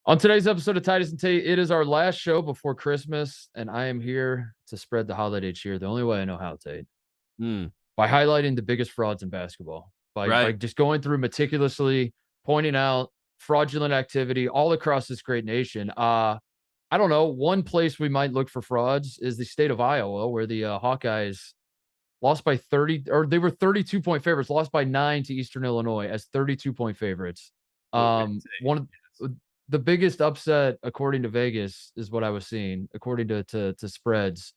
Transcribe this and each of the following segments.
On today's episode of Titus and Tate, it is our last show before Christmas, and I am here to spread the holiday cheer the only way I know how, Tate, Mm, by highlighting the biggest frauds in basketball, by right. just going through meticulously, pointing out fraudulent activity all across this great nation. I don't know. One place we might look for frauds is the state of Iowa, where the Hawkeyes lost by 30, or they were 32-point favorites, lost by 9 to Eastern Illinois as 32-point favorites. What can you One of say? the biggest upset according to Vegas is what I was seeing, according to spreads,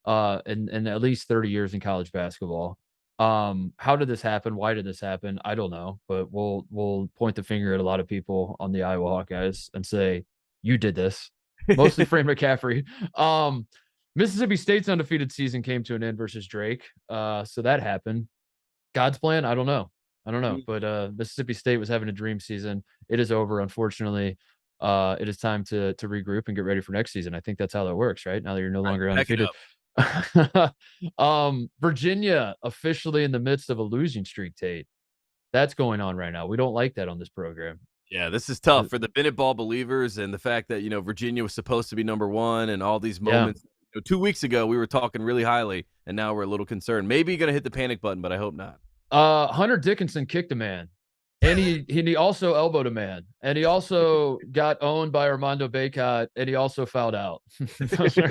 in at least 30 years in college basketball. How did this happen? Why did this happen? I don't know, but we'll point the finger at a lot of people on the Iowa Hawkeyes and say, "You did this." Mostly Fran McCaffrey. Um, Mississippi State's undefeated season came to an end versus Drake. So that happened. God's plan? I don't know. I don't know. Mm, But Mississippi State was having a dream season. It is over, unfortunately. It is time to regroup and get ready for next season. I think that's how that works, right? Now that you're no right, longer pack it undefeated. up. Virginia officially in the midst of a losing streak, Tate. That's going on right now. We don't like that on this program. Yeah, this is tough Uh, for the Bennett ball believers and the fact that, Virginia was supposed to be number 1 and all these Yeah. moments. 2 weeks ago, we were talking really highly, and now we're a little concerned. Maybe gonna hit the panic button, but I hope not. Hunter Dickinson kicked a man, and he also elbowed a man, and he also got owned by Armando Bacot, and he also fouled out. Those are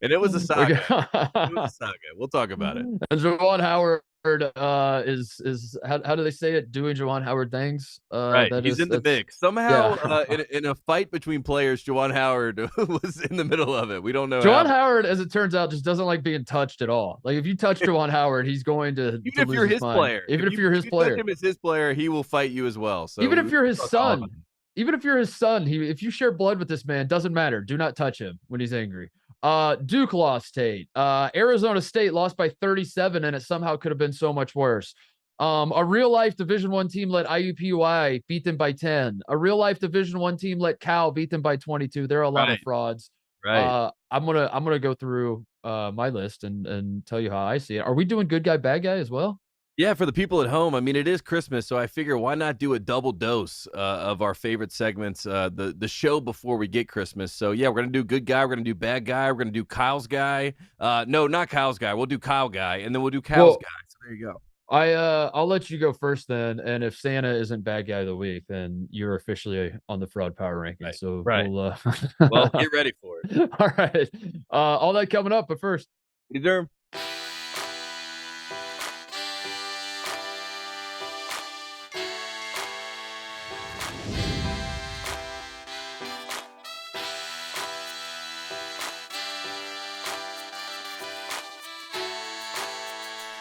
And it was a okay. saga. It was a saga. We'll talk about it. And Juwan Howard is how do they say it? Doing Juwan Howard things. Right, That he's is in the that's mix. Somehow, yeah. in a fight between players, Juwan Howard was in the middle of it. We don't know Juwan how. Howard, as it turns out, just doesn't like being touched at all. Like if you touch Juwan Howard, he's going Even to if lose you're his his mind, player, even if if you you're if his you touch player. him as his player, he will fight you as well. So Even if we you're his talk all about son, him. even if you're his son, if you share blood with this man, doesn't matter. Do not touch him when he's angry. Duke lost, Tate. Arizona State lost by 37, and it somehow could have been so much worse. A real life Division One team let IUPUI beat them by 10. A real life Division One team let Cal beat them by 22. There are a lot of Right, frauds. right. I'm gonna go through my list and tell you how I see it. Are we doing good guy, bad guy as well? Yeah, for the people at home, I mean, it is Christmas, so I figure why not do a double dose of our favorite segments, the show before we get Christmas. So yeah, we're gonna do good guy, we're gonna do bad guy, we're gonna do Kyle's guy. No, not Kyle's guy. We'll do Kyle guy, and then we'll do Cal's Well, guy. So there you go. I'll let you go first then, and if Santa isn't bad guy of the week, then you're officially on the fraud power rankings. Right, So right. we'll Well, get ready for it. all right. All that coming up, but first. Either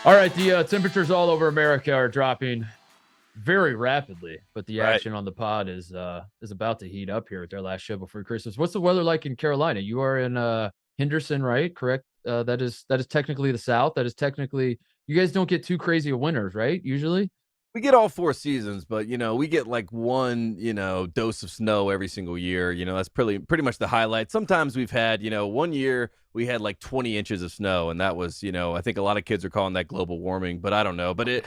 All right, the temperatures all over America are dropping very rapidly, but the right. action on the pod is about to heat up here with their last show before Christmas. What's the weather like in Carolina? You are in Henderson, right? Correct. That is technically the South. That is technically you guys don't get too crazy of winters, right? Usually. We get all 4 seasons, but, we get, like, 1, dose of snow every single year, that's pretty much the highlight. Sometimes we've had, 1 year we had, like, 20 inches of snow, and that was, I think a lot of kids are calling that global warming, but I don't know. But it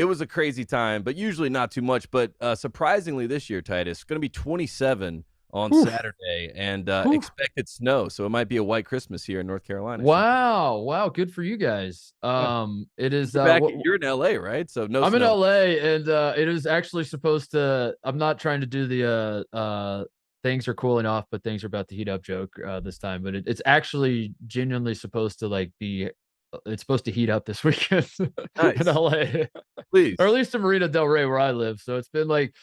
was a crazy time, but usually not too much. But, surprisingly this year, Titus, gonna be 27 on Oof, Saturday and, oof. expected snow, so it might be a white Christmas here in North Carolina. Should be. Wow, wow, good for you guys. Yeah. It is You're back what you're in LA, right? So no I'm in snow. LA, and it is actually supposed to. I'm not trying to do the things are cooling off, but things are about to heat up joke this time. But it's actually genuinely supposed to like be. It's supposed to heat up this weekend in Nice. LA, or at Please. least in Marina Del Rey where I live. So it's been like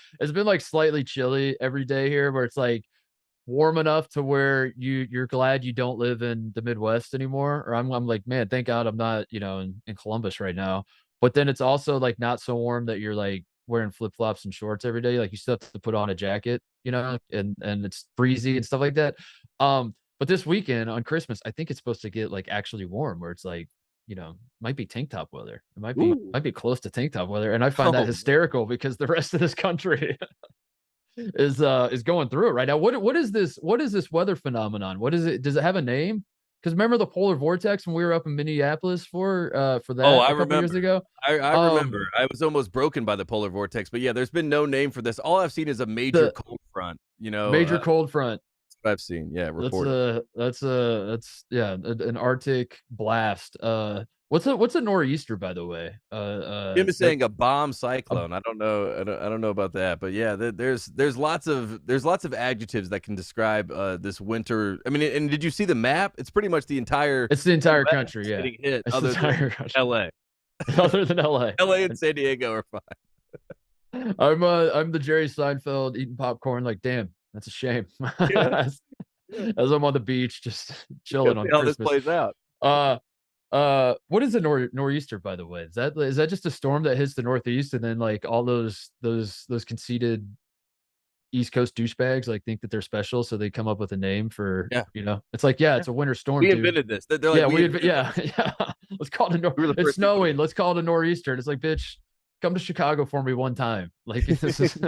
slightly chilly every day here, where it's like warm enough to where you're glad you don't live in the Midwest anymore. Or I'm like, man, thank God I'm not, in Columbus right now. But then it's also like not so warm that you're like wearing flip-flops and shorts every day. Like you still have to put on a jacket, and it's breezy and stuff like that. But this weekend on Christmas, I think it's supposed to get like actually warm where it's like, might be tank top weather. It might be Ooh. might be close to tank top weather. And I find that Oh, hysterical because the rest of this country is going through it right now. What is this weather phenomenon? What is it? Does it have a name? Because remember the polar vortex when we were up in Minneapolis for oh, that I a couple years remember. ago? I Um, remember. I was almost broken by the polar vortex, but yeah, there's been no name for this. All I've seen is a major the cold front. Major cold front. That's what I've seen. Yeah, That's reported. yeah, an Arctic blast. What's a nor'easter, by the way? Jim is That saying a bomb a cyclone. I don't know. I don't know about that, but yeah, there's lots of adjectives that can describe this winter. I mean, and did you see the map? It's pretty much the entire It's the entire U.S. country, yeah. getting hit, It's the other than entire country, L.A. other than LA. LA and San Diego are fine. I'm the Jerry Seinfeld eating popcorn like, damn, that's a shame. Yeah, As yeah. as I'm on the beach just We'll chilling see on how this Christmas. plays out. Uh what is a nor'easter, by the way? Is that just a storm that hits the Northeast and then like all those conceited East Coast douchebags like think that they're special, so they come up with a name for, Yeah, it's like, yeah, yeah. it's a winter storm, We dude. invented this. They're like, Yeah, we invented yeah, this. yeah. Let's call it a We were the it's first people to snowing. Let's call it a nor'easter. And it's like, bitch, come to Chicago for me one time. Like this is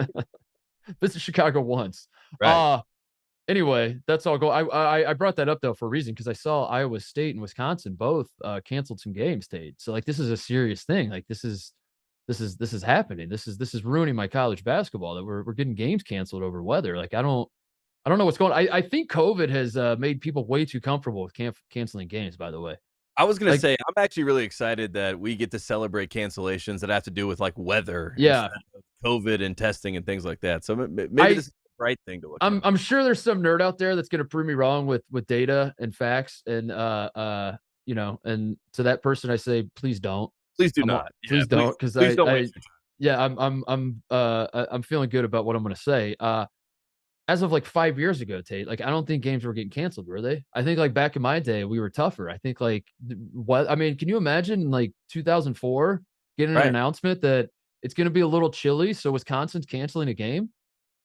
visit Chicago once. right. Anyway, that's all go. I brought that up though for a reason because I saw Iowa State and Wisconsin both canceled some games, Tate. So like this is a serious thing. Like this is happening. This is ruining my college basketball that we're getting games canceled over weather. Like I don't know what's going on. I think COVID has made people way too comfortable with canceling games, by the way. I was gonna Like, say, I'm actually really excited that we get to celebrate cancellations that have to do with like weather yeah, instead of COVID and testing and things like that. So maybe I this is the right thing to look I'm at. I'm sure there's some nerd out there that's gonna prove me wrong with data and facts and and to that person I say, please don't. Please do I'm a not. Yeah, please don't because please don't I waste your time. yeah, I'm feeling good about what I'm gonna say. As of like 5 years ago, Tate, like I don't think games were getting canceled, were they? I think like back in my day, we were tougher. I think like what I mean, can you imagine in like 2004 getting an Right. announcement that it's gonna be a little chilly, so Wisconsin's canceling a game?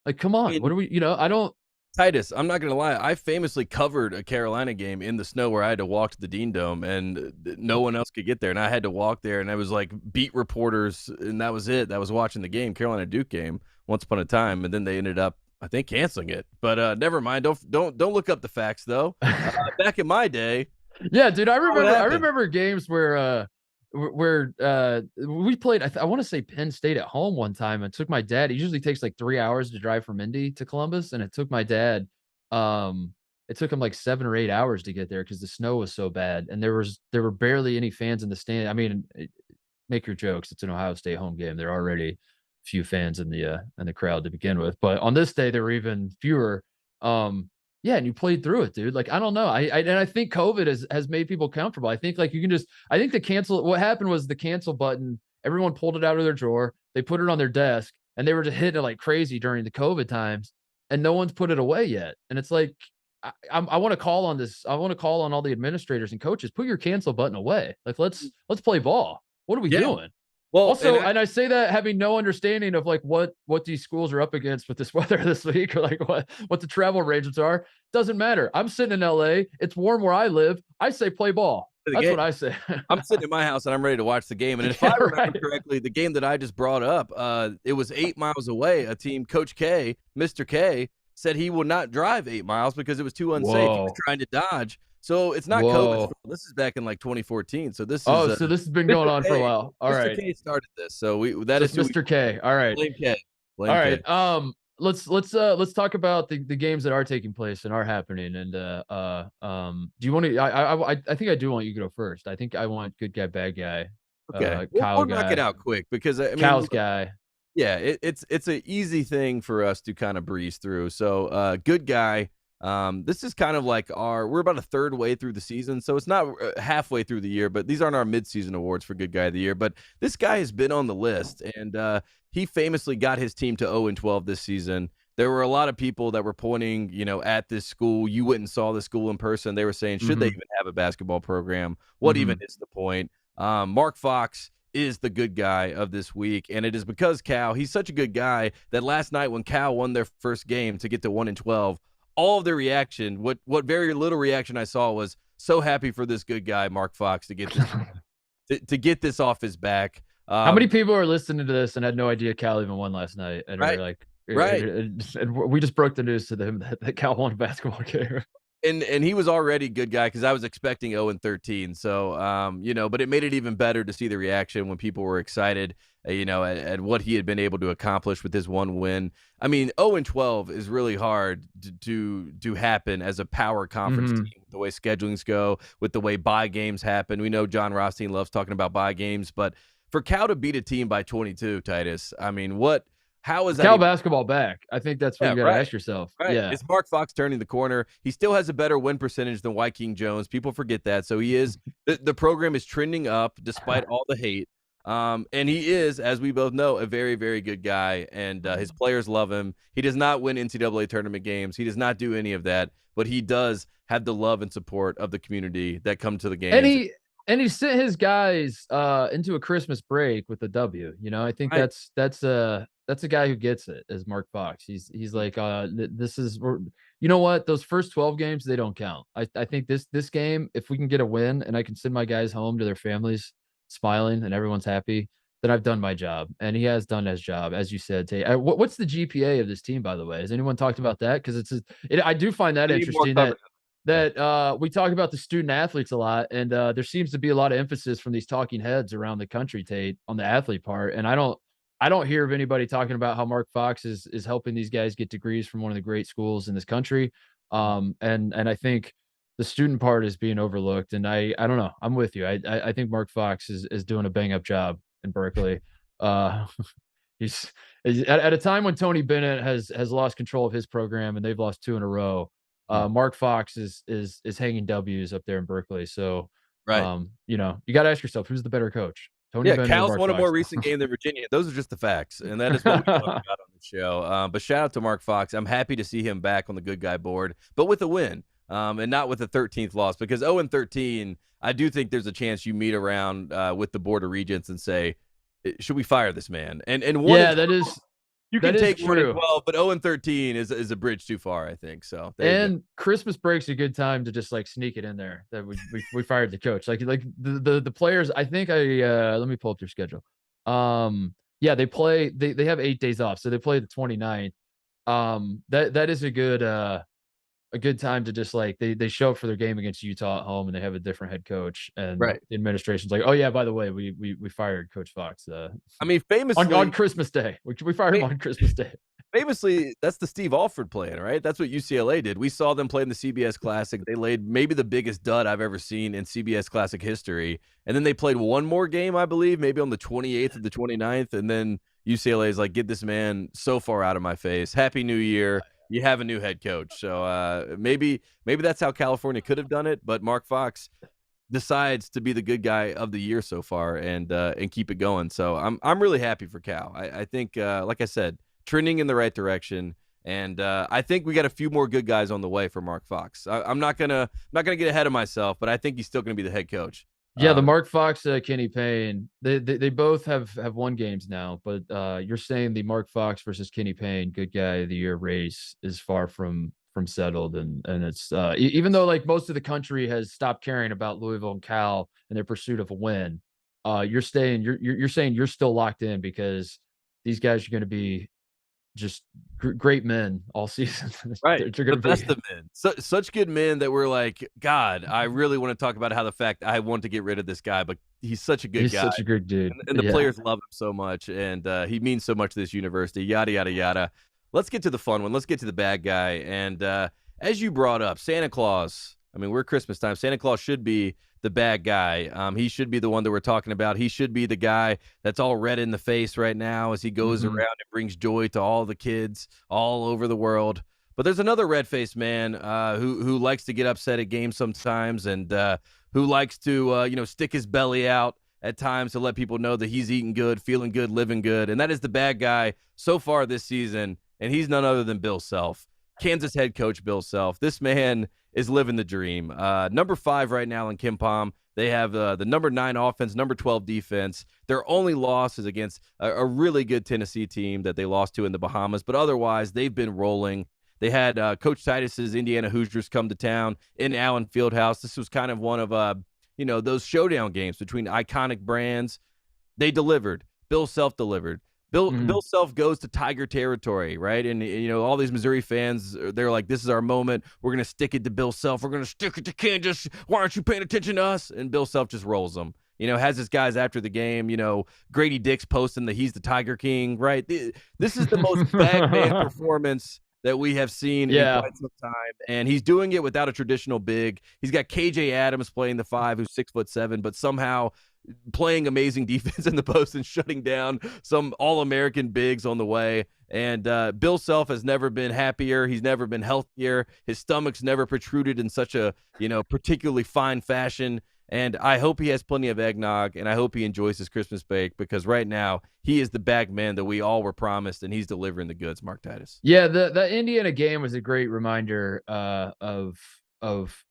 Like, come I on, what mean, are we? I don't. Titus, I'm not gonna lie. I famously covered a Carolina game in the snow where I had to walk to the Dean Dome, and no one else could get there, and I had to walk there, and I was like beat reporters, and that was it. That was watching the game, Carolina Duke game, once upon a time, and then they ended up, I think, canceling it. But never mind. Don't look up the facts though. Back in my day, Yeah, dude, I how it remember. I happened. remember games where we played. I want to say Penn State at home one time. And took my dad. It usually takes like 3 hours to drive from Indy to Columbus, and it took my dad. It took him like 7 or 8 hours to get there because the snow was so bad, and there were barely any fans in the stand. I mean, make your jokes. It's an Ohio State home game. There are already few fans in the crowd to begin with, but on this day there were even fewer. Yeah, and you played through it, dude. Like I don't know. I think COVID has made people comfortable. I think like you can just. I think the cancel. What happened was the cancel button. Everyone pulled it out of their drawer. They put it on their desk, and they were just hitting it like crazy during the COVID times, and no one's put it away yet. And it's like I want to call on this. I want to call on all the administrators and coaches. Put your cancel button away. Like let's play ball. What are we Yeah. doing? Well, Also, and I say that having no understanding of like what these schools are up against with this weather this week, or like what the travel arrangements are. Doesn't matter. I'm sitting in LA. It's warm where I live. I say play ball. the That's game. what I say. I'm sitting in my house and I'm ready to watch the game. And if I Yeah, remember right. correctly, the game that I just brought up, it was 8 miles away. A team, Coach K, Mr. K, said he would not drive 8 miles because it was too unsafe. He was Whoa. trying to dodge. So it's not COVID's Whoa. fault. This is back in like 2014. So this is Oh, so this has been going Mr. on for a K. while. All Mr. right. K started this. So that So is it's who we Mr. K. All right. blame K. All Blame K. right. Let's talk about the games that are taking place and are happening. And do you want to? I think I do want you to go first. I think I want good guy, bad guy, Okay. Kyle We'll knock it guy, out quick because I mean, Cal's look, guy. yeah, it's an easy thing for us to kind of breeze through. So, good guy. This is kind of like we're about a third way through the season, so it's not halfway through the year, but these aren't our midseason awards for good guy of the year. But this guy has been on the list, and he famously got his team to 0-12 this season. There were a lot of people that were pointing, at this school. You went and saw the school in person. They were saying, should they Mhm. even have a basketball program? What even Mhm. is the point? Mark Fox is the good guy of this week, and it is because Cal, he's such a good guy that last night when Cal won their first game to get to 1-12, all of the reaction, what very little reaction I saw was so happy for this good guy, Mark Fox, to get this to get this off his back. How many people are listening to this and had no idea Cal even won last night and are Right, like, right. and we just broke the news to them that Cal won a basketball game. And he was already a good guy because I was expecting 0-13. So but it made it even better to see the reaction when people were excited, at what he had been able to accomplish with his one win. I mean, 0-12 is really hard to happen as a power conference Mhm. team, with the way schedulings go, with the way bye games happen. We know John Rothstein loves talking about bye games, but for Cal to beat a team by 22, Titus, I mean, how is Is that Cal even? basketball back? I think that's what Yeah, you gotta right. ask yourself. Right. Yeah. It's Mark Fox turning the corner. He still has a better win percentage than White King Jones. People forget that. So the program is trending up despite all the hate. And he is, as we both know, a very, very good guy. And his players love him. He does not win NCAA tournament games. He does not do any of that. But he does have the love and support of the community that come to the And games. he sent his guys, into a Christmas break with a W, I think Right. that's a guy who gets it, as Mark Fox. He's like, "This is we're" you know what? Those first 12 games, they don't count. I think this game, if we can get a win and I can send my guys home to their families smiling and everyone's happy, then I've done my job, and he has done his job, as you said, Tate. What's the GPA of this team, by the way? Has anyone talked about that? Because I do find that I need more interesting coverage. Yeah. we talk about the student athletes a lot, and there seems to be a lot of emphasis from these talking heads around the country, Tate, on the athlete part. And I don't hear of anybody talking about how Mark Fox is helping these guys get degrees from one of the great schools in this country. And I think the student part is being overlooked. And I don't know. I'm with you. I think Mark Fox is doing a bang up job in Berkeley. Uh, he's at a time when Tony Bennett has lost control of his program and they've lost two in a row. Mhm. Mark Fox is hanging W's up there in Berkeley. So, Right. you got to ask yourself, who's the better coach, Tony Yeah, Bennett or Cal's Mark won a more Fox? recent game than Virginia. Those are just the facts, and that is what we talk about on the show. But shout out to Mark Fox. I'm happy to see him back on the good guy board, but with a win, and not with a 13th loss. Because 0-13, I do think there's a chance you meet around with the board of regents and say, should we fire this man? And one and Yeah, 12, you that can is take one and true. 12, but 0-13 is a bridge too far, I think. So there you go. And Christmas break's a good time to just like sneak it in there that we fired the coach. Like the players, I think let me pull up their schedule. Yeah, they have 8 days off. So they play the 29th. That is a good time to just like they show up for their game against Utah at home and they have a different head coach and Right. the administration's like, "Oh yeah, by the way, we fired Coach Fox I mean, on Christmas Day. We fired him on Christmas Day." famously, that's the Steve Alford plan, right? That's what UCLA did. We saw them play in the CBS Classic. They laid maybe the biggest dud I've ever seen in CBS Classic history. And then they played one more game, I believe, maybe on the 28th or the 29th. And then UCLA is like, get this man so far out of my face. Happy New Year. You have a new head coach. So maybe that's how California could have done it. But Mark Fox decides to be the good guy of the year so far and keep it going. So I'm really happy for Cal. I think like I said, trending in the right direction. And I think we got a few more good guys on the way for Mark Fox. I'm not gonna get ahead of myself, but I think he's still gonna be the head coach. Yeah, the Mark Fox, Kenny Payne, they both have won games now, but you're saying the Mark Fox versus Kenny Payne good guy of the year race is far from settled, and it's even though like most of the country has stopped caring about Louisville and Cal and their pursuit of a win, you're saying you're still locked in because these guys are going to be just great men all season. Right. They're The going to best be. of men. Such good men that we're like, God, I really want to talk about how the fact I want to get rid of this guy, but he's such a good He's guy. such a good dude. And the Yeah. players love him so much, and he means so much to this university, yada, yada, yada. Let's get to the fun one. Let's get to the bad guy. And as you brought up, Santa Claus, I mean, we're Christmas time. Santa Claus should be the bad guy. He should be the one that we're talking about. He should be the guy that's all red in the face right now as he goes around Mhm. and brings joy to all the kids all over the world. But there's another red-faced man who likes to get upset at games sometimes and who likes to stick his belly out at times to let people know that he's eating good, feeling good, living good. And that is the bad guy so far this season. And he's none other than Bill Self, Kansas head coach Bill Self. This man is living the dream. Number 5 right now in KenPom. They have the number 9 offense, number 12 defense. Their only loss is against a really good Tennessee team that they lost to in the Bahamas. But otherwise, they've been rolling. They had Coach Titus's Indiana Hoosiers come to town in Allen Fieldhouse. This was kind of one of those showdown games between iconic brands. They delivered. Bill Self delivered. Bill Mhm. Self goes to Tiger territory, right? And you know, all these Missouri fans, they're like, "This is our moment. We're gonna stick it to Bill Self. We're gonna stick it to Kansas. Why aren't you paying attention to us?" And Bill Self just rolls them. You know, has his guys after the game. You know, Grady Dick's posting that he's the Tiger King, right? This is the most Bagman performance that we have seen in Yeah. quite some time, and he's doing it without a traditional big. He's got KJ Adams playing the 5, who's 6'7", but somehow playing amazing defense in the post and shutting down some All-American bigs on the way. And Bill Self has never been happier. He's never been healthier. His stomach's never protruded in such a, you know, particularly fine fashion. And I hope he has plenty of eggnog, and I hope he enjoys his Christmas bake, because right now he is the bag man that we all were promised, and he's delivering the goods, Mark Titus. Yeah, the Indiana game was a great reminder, of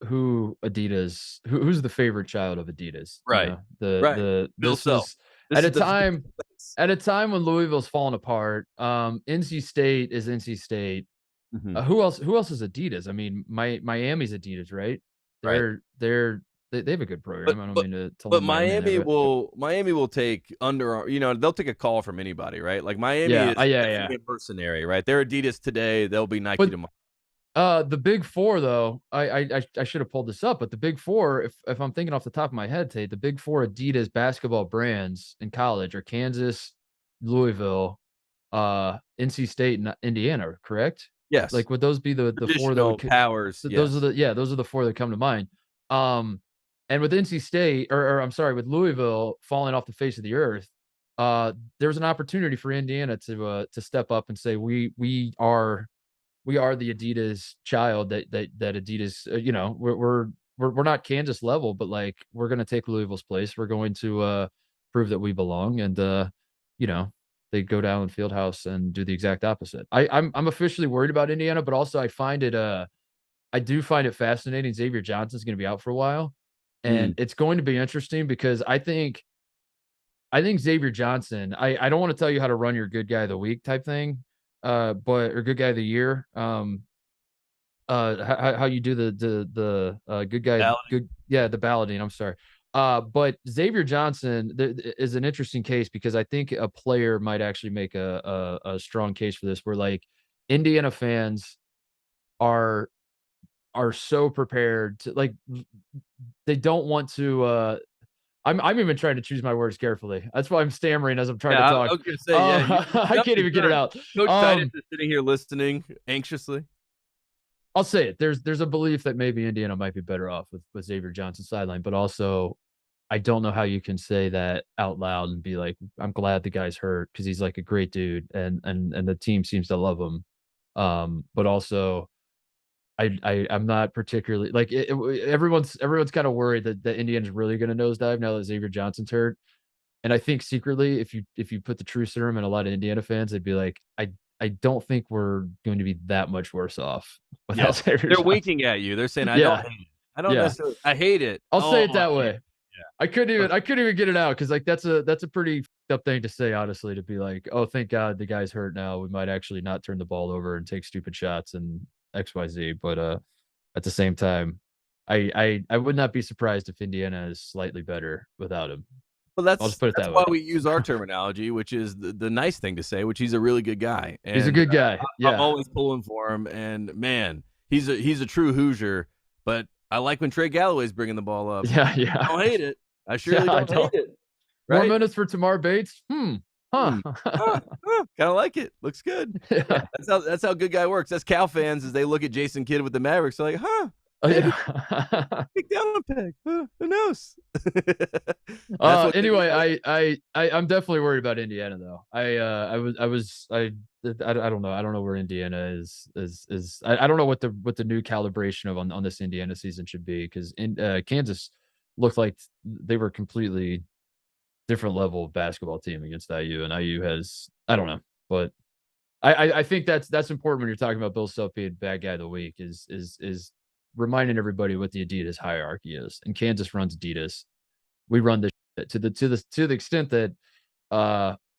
who Adidas who's the favorite child of Adidas, you Right. know? Right. Bill This Self. was This at is a the time face. at a time when Louisville's falling apart. NC State is NC State. Mhm. Who else is Adidas? I mean, Miami's Adidas, right? Right. They have a good But program. I don't but mean to but lump Miami in there, but Miami will take you know, they'll take a call from anybody, right? Like, Miami yeah, is yeah, yeah. definitely a mercenary, right? They're Adidas today, they'll be Nike But tomorrow. the Big 4 though, I should have pulled this up, but the Big 4, if I'm thinking off the top of my head, Tate, the Big 4 Adidas basketball brands in college are Kansas, Louisville, NC State, and Indiana, correct? Like, Like, would those be the 4 that would traditional powers, those are yes. those are the 4 that come to mind. Um, and with NC State or I'm sorry, with Louisville falling off the face of the earth, there's an opportunity for Indiana to step up and say, we are the Adidas child that Adidas, you know, we're not Kansas level, but like we're gonna take Louisville's place. We're going to prove that we belong. And you know, they go down the field house and do the exact opposite. I'm officially worried about Indiana, but also I do find it fascinating. Xavier Johnson's gonna be out for a while. Mm. And it's going to be interesting because I think Xavier Johnson, I don't want to tell you how to run your good guy of the week type thing, but or good guy of the year. How you do the good guy Balloting. good yeah, the balloting, I'm sorry. But Xavier Johnson is an interesting case because I think a player might actually make a strong case for this where like Indiana fans are so prepared to like they don't want to I'm even trying to choose my words carefully. That's why I'm stammering as I'm trying to Yeah, I talk. was gonna say, yeah, you I jumped can't the even get it gun. out. Coach Titus Um is sitting here listening anxiously. I'll say it. There's a belief that maybe Indiana might be better off with Xavier Johnson's sideline, but also I don't know how you can say that out loud and be like, "I'm glad the guy's hurt," because he's like a great dude and the team seems to love him. But also I'm not particularly like everyone's kind of worried that Indiana's really going to nosedive now that Xavier Johnson's hurt. And I think secretly, if you put the truth serum in a lot of Indiana fans, they'd be like, I don't think we're going to be that much worse off without Yes. Xavier They're Johnson. winking at you. They're saying, "I don't Yeah, hate it. I don't yeah. necessarily I hate it. I'll Oh, say it I that hate it." way. Yeah. I Perfect. couldn't even get it out because like that's a pretty f***ed up thing to say, honestly, to be like, "Oh, thank God the guy's hurt now. We might actually not turn the ball over and take stupid shots and XYZ." But at the same time, I would not be surprised if Indiana is slightly better without him. Well, I'll just that's put it that's that why way. we use our terminology, which is the nice thing to say, which he's a really good guy, He's a and good guy. I'm Yeah. always pulling for him. And man, he's a true Hoosier. But I like when Trey Galloway's bringing the ball up. Yeah, I yeah. don't hate it. I Yeah, surely I don't hate don't. it. More Right? minutes for Tamar Bates? Huh. Hmm. Kind of like it. Looks good. Yeah, Yeah. that's how good guy works. That's Cal fans as they look at Jason Kidd with the Mavericks. They're like, huh? Oh, Maybe yeah. kick down a peg. Who knows? That's what they do. Anyway, Right? I'm definitely worried about Indiana though. I don't know. I don't know where Indiana is. I don't know what the new calibration of on this Indiana season should be because in Kansas looked like they were completely different level of basketball team against IU, and IU has I don't know, but I think that's important when you're talking about Bill Self being bad guy of the week is reminding everybody what the Adidas hierarchy is. And Kansas runs Adidas. We run this shit to the extent that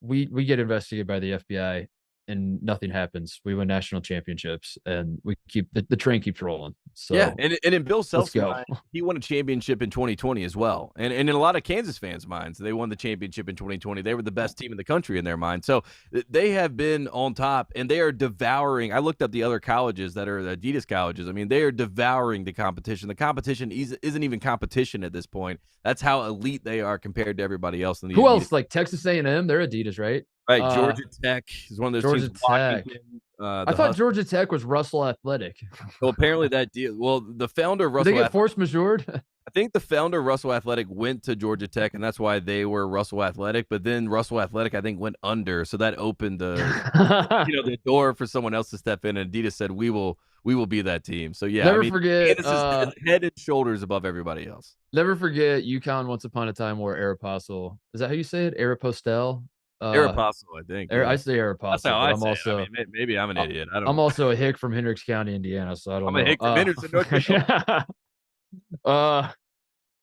we get investigated by the FBI. and nothing happens. We win national championships, and we keep the train keeps rolling. Yeah, So and in Bill let's Self's go. mind, he won a championship in 2020 as well, and in a lot of Kansas fans' minds, they won the championship in 2020. They were the best team in the country in their mind. So they have been on top, and they are devouring. I looked up the other colleges that are Adidas colleges. I mean, they are devouring the competition. The competition isn't even competition at this point. That's how elite they are compared to everybody else in the Who Adidas. else? Like Texas A&M, they're Adidas, right? Right, Georgia Tech is one of those teams. Georgia Tech. Washington, I the thought Huskies. Georgia Tech was Russell Athletic. Well, apparently that deal. Well, the founder of Did they Russell get force majeured? I think the founder of Russell Athletic went to Georgia Tech, and that's why they were Russell Athletic. But then Russell Athletic, I think, went under, so that opened the door for someone else to step in. And Adidas said, "We will be that team." So yeah, I Never mean, forget. Kansas is head and shoulders above everybody else. Never forget. UConn once upon a time wore Aeropostale. Is that how you say it? Aeropostale. Aeropostale, I think. I Yeah, say that's Aeropostale, how but I I'm say it. I also mean, maybe I'm an idiot. I don't I'm know. also a hick from Hendricks County, Indiana, so I don't I'm a know. hick from Henderson, North Carolina. Yeah.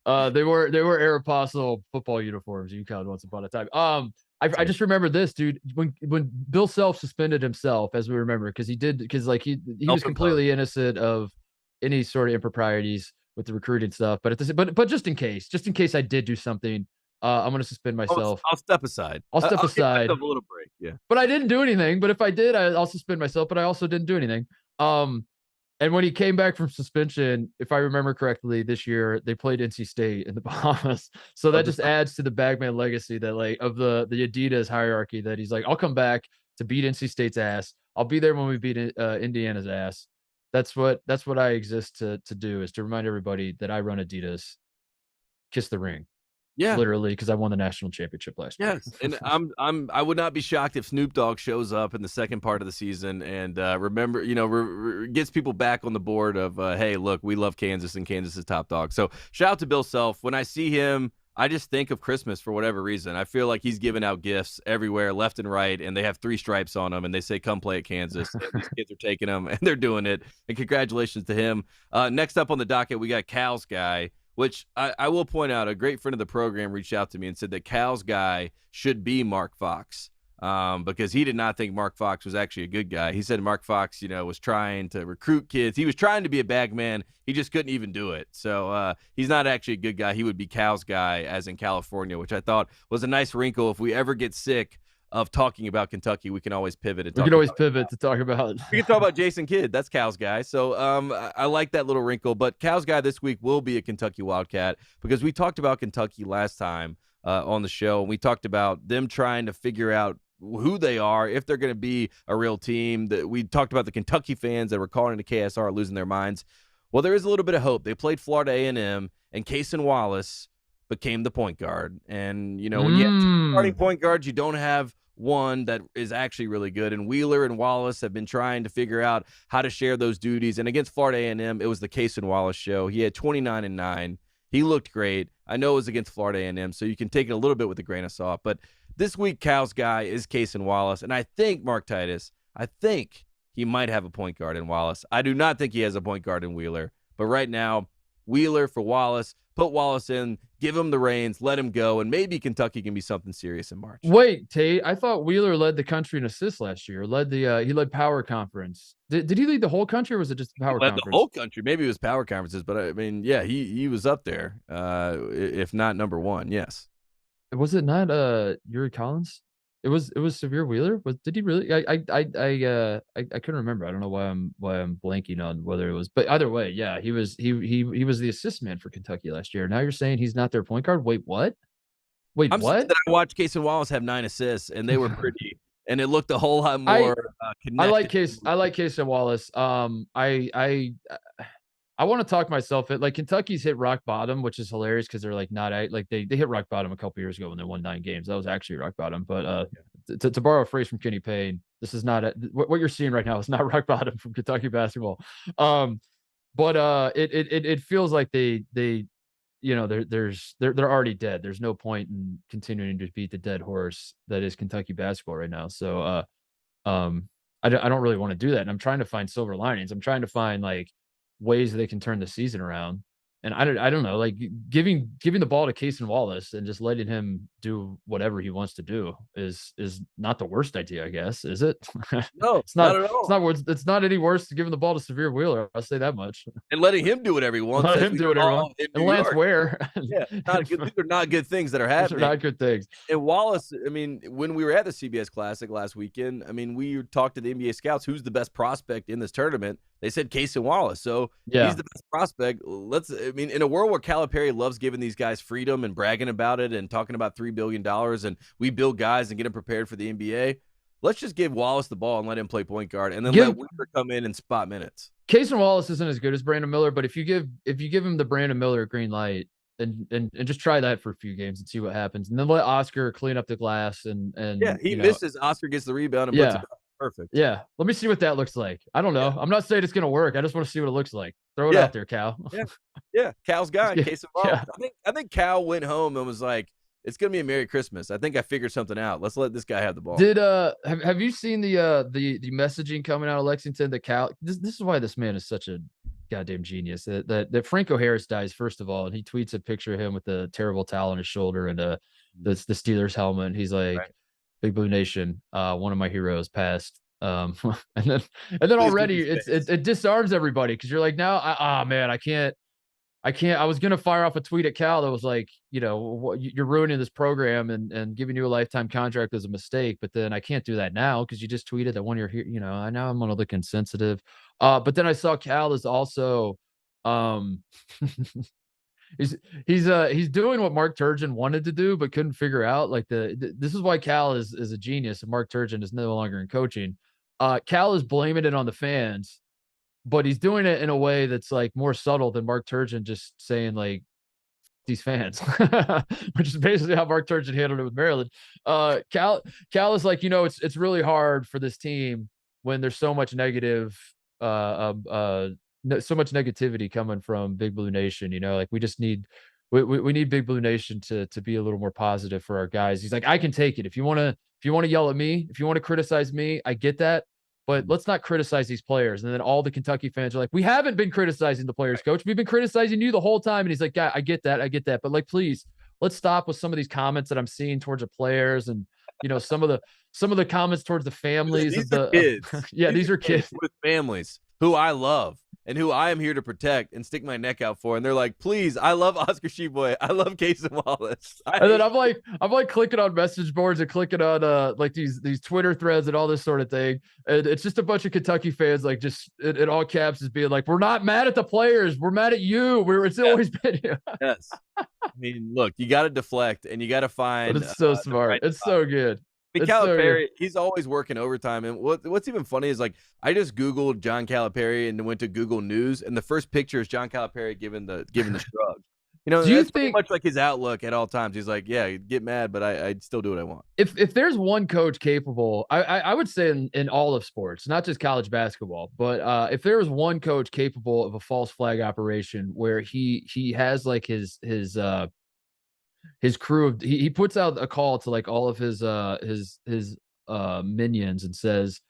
uh, they were Aeropostale football uniforms. UConn once upon a time. I just remember this, dude. When Bill Self suspended himself, as we remember, because like he was Self-imposed. completely innocent of any sort of improprieties with the recruiting stuff. But just in case I did do something, I'm gonna suspend myself. I'll step aside. I'll step I'll give aside. myself a little break. Yeah. But I didn't do anything. But if I did, I'll suspend myself. But I also didn't do anything. Um, and when he came back from suspension, if I remember correctly, this year they played NC State in the Bahamas. So Oh, that just adds to the Bagman legacy that like of the Adidas hierarchy that he's like, I'll come back to beat NC State's ass. I'll be there when we beat Indiana's ass. That's what I exist to do is to remind everybody that I run Adidas. Kiss the ring, yeah. literally, because I won the national championship last year. Yes, and I would not be shocked if Snoop Dogg shows up in the second part of the season and remember, gets people back on the board of hey, look, we love Kansas and Kansas is top dog. So shout out to Bill Self. When I see him, I just think of Christmas for whatever reason. I feel like he's giving out gifts everywhere, left and right, and they have 3 stripes on them, and they say, "Come play at Kansas." And these kids are taking them, and they're doing it. And congratulations to him. Next up on the docket, we got Cal's guy. Which I will point out, a great friend of the program reached out to me and said that Cal's guy should be Mark Fox because he did not think Mark Fox was actually a good guy. He said Mark Fox, was trying to recruit kids. He was trying to be a bag man. He just couldn't even do it. So he's not actually a good guy. He would be Cal's guy, as in California, which I thought was a nice wrinkle. If we ever get sick of talking about Kentucky, we can always pivot and We talk could always about pivot to talk about. we can talk about Jason Kidd. That's Cal's guy. So I like that little wrinkle. But Cal's guy this week will be a Kentucky Wildcat because we talked about Kentucky last time on the show. And we talked about them trying to figure out who they are, if they're going to be a real team. We talked about the Kentucky fans that were calling into KSR losing their minds. Well, there is a little bit of hope. They played Florida A&M, and Cason Wallace became the point guard. And, when you have 2 starting point guards, you don't have one that is actually really good, and Wheeler and Wallace have been trying to figure out how to share those duties. And against Florida A&M, it was the Cason Wallace show. He had 29 and 9. He looked great. I know it was against Florida A&M, so you can take it a little bit with a grain of salt. But this week, Cal's guy is Cason Wallace, and I think Mark Titus, he might have a point guard in Wallace. I do not think he has a point guard in Wheeler, but right now, Wheeler for Wallace. Put Wallace in, give him the reins, let him go, and maybe Kentucky can be something serious in March. Wait, Tate, I thought Wheeler led the country in assists last year. He led Power Conference. Did he lead the whole country, or was it just the Power He led Conference? the whole country. Maybe it was power conferences, but I mean, yeah, he was up there, if not number 1. Yes. Was it not Yuri Collins? It was Severe Wheeler. Did he really? I couldn't remember. I don't know why I'm blanking on whether it was, but either way, yeah, he was the assist man for Kentucky last year. Now you're saying he's not their point guard? Wait, what? Wait, I'm saying what? that I watched Cason Wallace have 9 assists, and they were pretty, and it looked a whole lot more connected. I like Cason Wallace. I want to talk myself like Kentucky's hit rock bottom, which is hilarious because they're like not like they hit rock bottom a couple years ago when they won 9 games. That was actually rock bottom. But to borrow a phrase from Kenny Payne, this is not what you're seeing right now is not rock bottom from Kentucky basketball. But it feels like they're already dead. There's no point in continuing to beat the dead horse that is Kentucky basketball right now. So I don't really want to do that. And I'm trying to find silver linings. I'm trying to find like ways they can turn the season around. And I don't know, like giving the ball to Casey Wallace and just letting him do whatever he wants to do is not the worst idea, I guess, is it? No, It's not not at it's all. not worth it's not any worse to giving the ball to Severe Wheeler, I'll say that much. And letting him do whatever he wants, Let as him we do whatever he saw wants. in And New Lance York. Ware. Yeah, not good. These are not good things that are Those are happening. not good things. And Wallace, I mean, when we were at the CBS Classic last weekend, I mean, we talked to the NBA scouts, who's the best prospect in this tournament. They said Casey Wallace. So he's Yeah. the best prospect. I mean, in a world where Calipari loves giving these guys freedom and bragging about it and talking about $3 billion and we build guys and get them prepared for the NBA, let's just give Wallace the ball and let him play point guard and then let Wheeler come in and spot minutes. Casey Wallace isn't as good as Brandon Miller, but if you give him the Brandon Miller green light and just try that for a few games and see what happens, and then let Oscar clean up the glass Yeah, he misses. Oscar gets the rebound and puts it up. Perfect. Yeah. Let me see what that looks like. I don't know. Yeah. I'm not saying it's gonna work. I just want to see what it looks like. Throw it Yeah. out there, Cal. Yeah. Yeah. Cal's guy, Casey Wallace. Yeah. I think Cal went home and was like, it's gonna be a Merry Christmas. I think I figured something out. Let's let this guy have the ball. Did have you seen the messaging coming out of Lexington that Cal this is why this man is such a goddamn genius. That Franco Harris dies, first of all, and he tweets a picture of him with a terrible towel on his shoulder and the Steelers helmet. And he's like, Right. Big Blue Nation, one of my heroes passed. And then Please give already me space. it disarms everybody because you're like, now man, I can't. I was gonna fire off a tweet at Cal that was like, you're ruining this program and giving you a lifetime contract is a mistake. But then I can't do that now because you just tweeted that one you're here. I know I'm gonna look insensitive. But then I saw Cal is also, um, he's he's doing what Mark Turgeon wanted to do but couldn't figure out. Like this is why Cal is a genius and Mark Turgeon is no longer in coaching. Cal is blaming it on the fans, but he's doing it in a way that's like more subtle than Mark Turgeon just saying like these fans, which is basically how Mark Turgeon handled it with Maryland. Cal is like, it's really hard for this team when there's so much negative, so much negativity coming from Big Blue Nation. Like we just need. We need Big Blue Nation to be a little more positive for our guys. He's like, I can take it. If you want to yell at me, if you want to criticize me, I get that. But let's not criticize these players. And then all the Kentucky fans are like, we haven't been criticizing the players, coach. We've been criticizing you the whole time. And he's like, yeah, I get that. I get that. But like, please, let's stop with some of these comments that I'm seeing towards the players and, some of the comments towards the families These of the kids. yeah, these are kids with families who I love and who I am here to protect and stick my neck out for. And they're like, please, I love Oscar Sheboy. I love Casey Wallace. And then I'm like clicking on message boards and clicking on like these Twitter threads and all this sort of thing. And it's just a bunch of Kentucky fans like just in all caps is being like, we're not mad at the players, we're mad at you. It's always been you. Yes. I mean, look, you got to deflect and you got to find. But it's so smart. Right it's so good. I mean, It's so Calipari, he's always working overtime. And what's even funny is like I just Googled John Calipari and went to Google News, and the first picture is John Calipari giving the shrug. Do you that's pretty think much like his outlook at all times? He's like, yeah, get mad, but I'd still do what I want. if there's one coach capable, I would say in all of sports, not just college basketball, but if there was one coach capable of a false flag operation where he has like his crew of he puts out a call to like all of his minions and says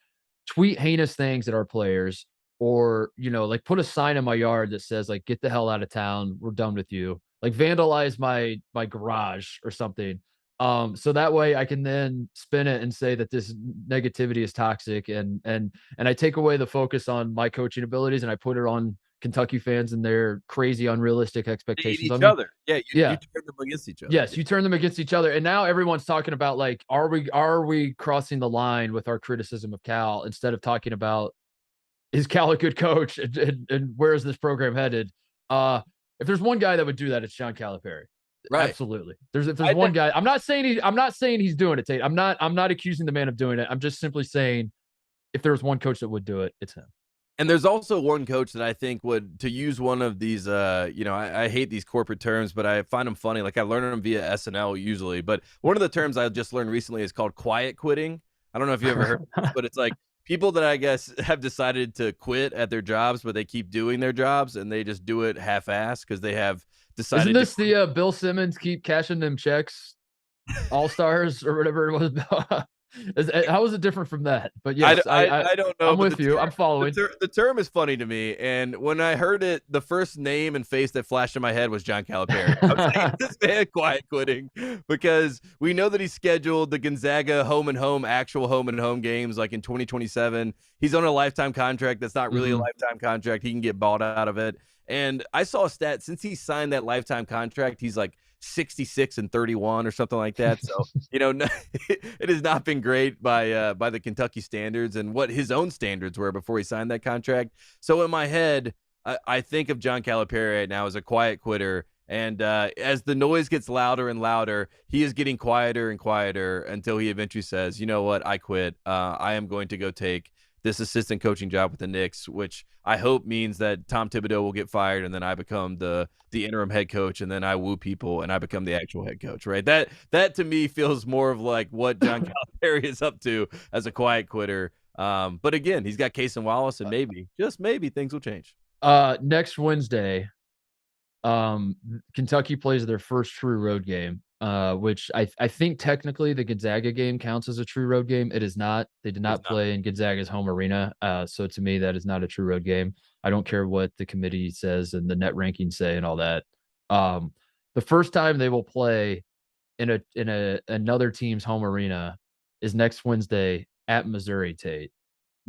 tweet heinous things at our players or like put a sign in my yard that says like get the hell out of town, we're done with you, like vandalize my garage or something, so that way I can then spin it and say that this negativity is toxic and I take away the focus on my coaching abilities and I put it on Kentucky fans and their crazy unrealistic expectations Each on me. other. Yeah, you turn them against each other. Yes, you turn them against each other. And now everyone's talking about like, are we crossing the line with our criticism of Cal instead of talking about is Cal a good coach and where is this program headed? If there's one guy that would do that, it's John Calipari. Right. Absolutely. If there's one guy, I'm not saying he's doing it, Tate. I'm not accusing the man of doing it. I'm just simply saying if there was one coach that would do it, it's him. And there's also one coach that I think would, to use one of these, I hate these corporate terms, but I find them funny. Like I learn them via SNL usually. But one of the terms I just learned recently is called quiet quitting. I don't know if you ever heard of this, but it's like people that I guess have decided to quit at their jobs, but they keep doing their jobs and they just do it half-assed because they have decided. Isn't this the Bill Simmons keep cashing them checks, All Stars or whatever it was? How is it different from that? But I, yes, d- I don't know, I'm but the with you. term I'm following. the term is funny to me. And when I heard it, the first name and face that flashed in my head was John Calipari. I was like, this man quiet quitting because we know that he scheduled the Gonzaga actual home and home games like in 2027. He's on a lifetime contract. That's not really a Mhm. lifetime contract. He can get bought out of it. And I saw a stat since he signed that lifetime contract, he's like 66-31 or something like that. So, no, it has not been great by the Kentucky standards and what his own standards were before he signed that contract. So in my head, I think of John Calipari right now as a quiet quitter. And as the noise gets louder and louder, he is getting quieter and quieter until he eventually says, you know what, I quit. I am going to go take this assistant coaching job with the Knicks, which I hope means that Tom Thibodeau will get fired and then I become the interim head coach and then I woo people and I become the actual head coach, right? That to me feels more of like what John Calipari is up to as a quiet quitter. But again, he's got Case and Wallace and maybe, just maybe, things will change. Next Wednesday, Kentucky plays their first true road game, which I think technically the Gonzaga game counts as a true road game. It is not. They did not play in Gonzaga's home arena. So to me, that is not a true road game. I don't care what the committee says and the net rankings say and all that. The first time they will play in another team's home arena is next Wednesday at Missouri Tate.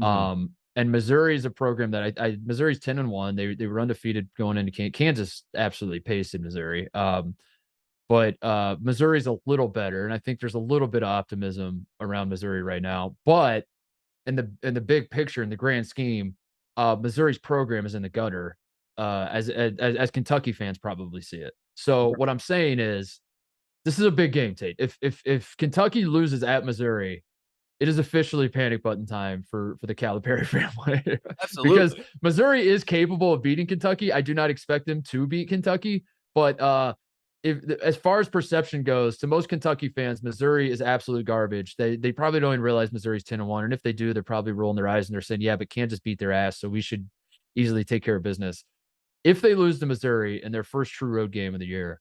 Mhm. And Missouri is a program that Missouri's 10-1. They were undefeated going into Kansas absolutely pasted Missouri. But Missouri's a little better, and I think there's a little bit of optimism around Missouri right now. But in the big picture, in the grand scheme, Missouri's program is in the gutter, as Kentucky fans probably see it. So what I'm saying is, this is a big game, Tate. If Kentucky loses at Missouri, it is officially panic button time for the Calipari family because Absolutely. Missouri is capable of beating Kentucky. I do not expect them to beat Kentucky, but if as far as perception goes, to most Kentucky fans, Missouri is absolute garbage. They probably don't even realize Missouri's 10-1, and if they do, they're probably rolling their eyes and they're saying, "Yeah, but Kansas beat their ass, so we should easily take care of business." If they lose to Missouri in their first true road game of the year,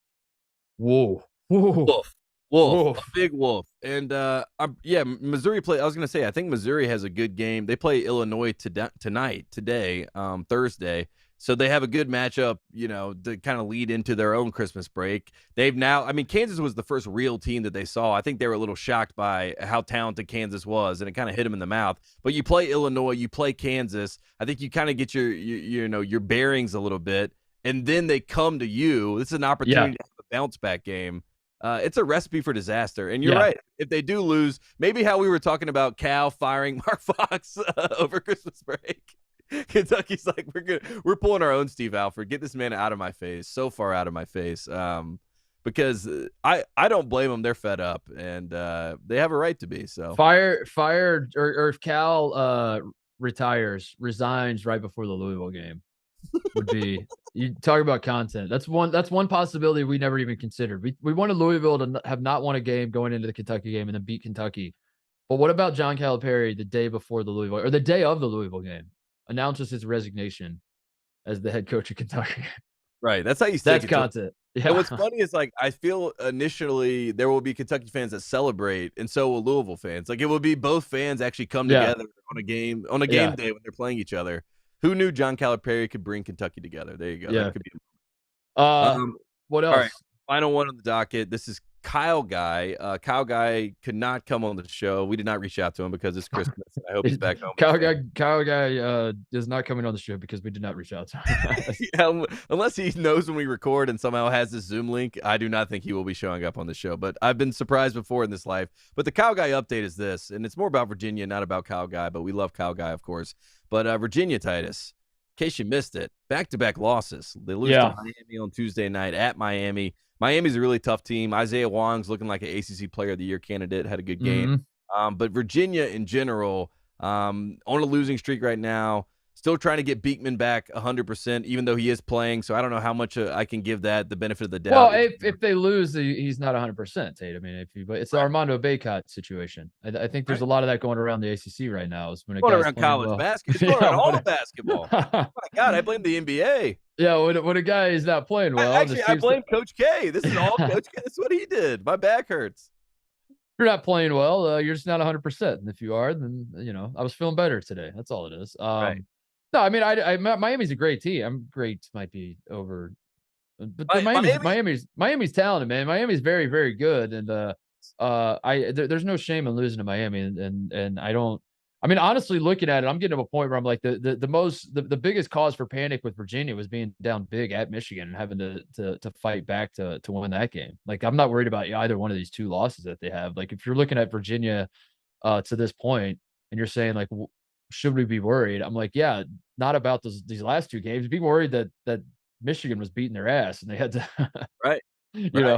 whoa, whoa, Wolf. Wolf, whoa, a big wolf. And yeah, Missouri play. I was gonna say, I think Missouri has a good game. They play Illinois today, Thursday. So they have a good matchup, to kind of lead into their own Christmas break. They've now, I mean, Kansas was the first real team that they saw. I think they were a little shocked by how talented Kansas was, and it kind of hit them in the mouth. But you play Illinois, you play Kansas. I think you kind of get your bearings a little bit, and then they come to you. This is an yeah, opportunity to have a bounce back game. It's a recipe for disaster. And you're yeah. right. If they do lose, maybe how we were talking about Cal firing Mark Fox over Christmas break. Kentucky's like, we're pulling our own Steve Alford. Get this man out of my face, so far out of my face. Because I don't blame them. They're fed up, and they have a right to be. So Fired, or if Cal resigns right before the Louisville game, would be, you talk about content. That's one possibility we never even considered. We wanted Louisville to have not won a game going into the Kentucky game and then beat Kentucky. But what about John Calipari the day before the Louisville, or the day of the Louisville game, announces his resignation as the head coach of Kentucky? right, that's how you stick That's it to 'em. content. And Yeah. what's funny is, like, I feel initially there will be Kentucky fans that celebrate, and so will Louisville fans. Like, it will be both fans actually come Yeah. together on a game Yeah. day when they're playing each other. Who knew John Calipari could bring Kentucky together? There you go. That Yeah. could be. Uh, Um, what all right, else? final one on the docket. This is Kyle Guy. Kyle Guy could not come on the show. We did not reach out to him because it's Christmas, and I hope he's back home with his family. Kyle guy is not coming on the show because we did not reach out to him. Yeah, unless he knows when we record and somehow has this Zoom link, I do not think he will be showing up on the show. But I've been surprised before in this life. But the Kyle Guy update is this, and it's more about Virginia, not about Kyle Guy, but we love Kyle Guy, of course. But Virginia, Titus, in case you missed it, back-to-back losses. They lose to Miami on Tuesday night at Miami. Miami's a really tough team. Isaiah Wong's looking like an ACC Player of the Year candidate, had a good game. But Virginia in general, on a losing streak right now, still trying to get Beekman back 100%, even though he is playing. So I don't know how much I can give that the benefit of the doubt. Well, if they lose, he's not 100%, Tate. I mean, but it's the Armando Baycott situation. I think there's a lot of that going around the ACC right now. Is when a going guy's around playing college well. basketball. It's going around all of basketball. Oh my God, I blame the NBA. Yeah, when a guy is not playing well, I blame Coach K. This is all Coach K. This is what he did. My back hurts. you're not playing well, you're just not 100%. And if you are, then, I was feeling better today. That's all it is. Right. No, I mean, Miami's a great team. Great might be over, but the Miami. Miami's talented, man. Miami's very, very good, and there's no shame in losing to Miami, and I don't. I mean, honestly, looking at it, I'm getting to a point where I'm like the biggest cause for panic with Virginia was being down big at Michigan and having to fight back to win that game. Like, I'm not worried about either one of these two losses that they have. Like, if you're looking at Virginia to this point and you're saying like, should we be worried? I'm like, yeah, not about these last two games. Be worried that Michigan was beating their ass and they had to, Right. you Right. know,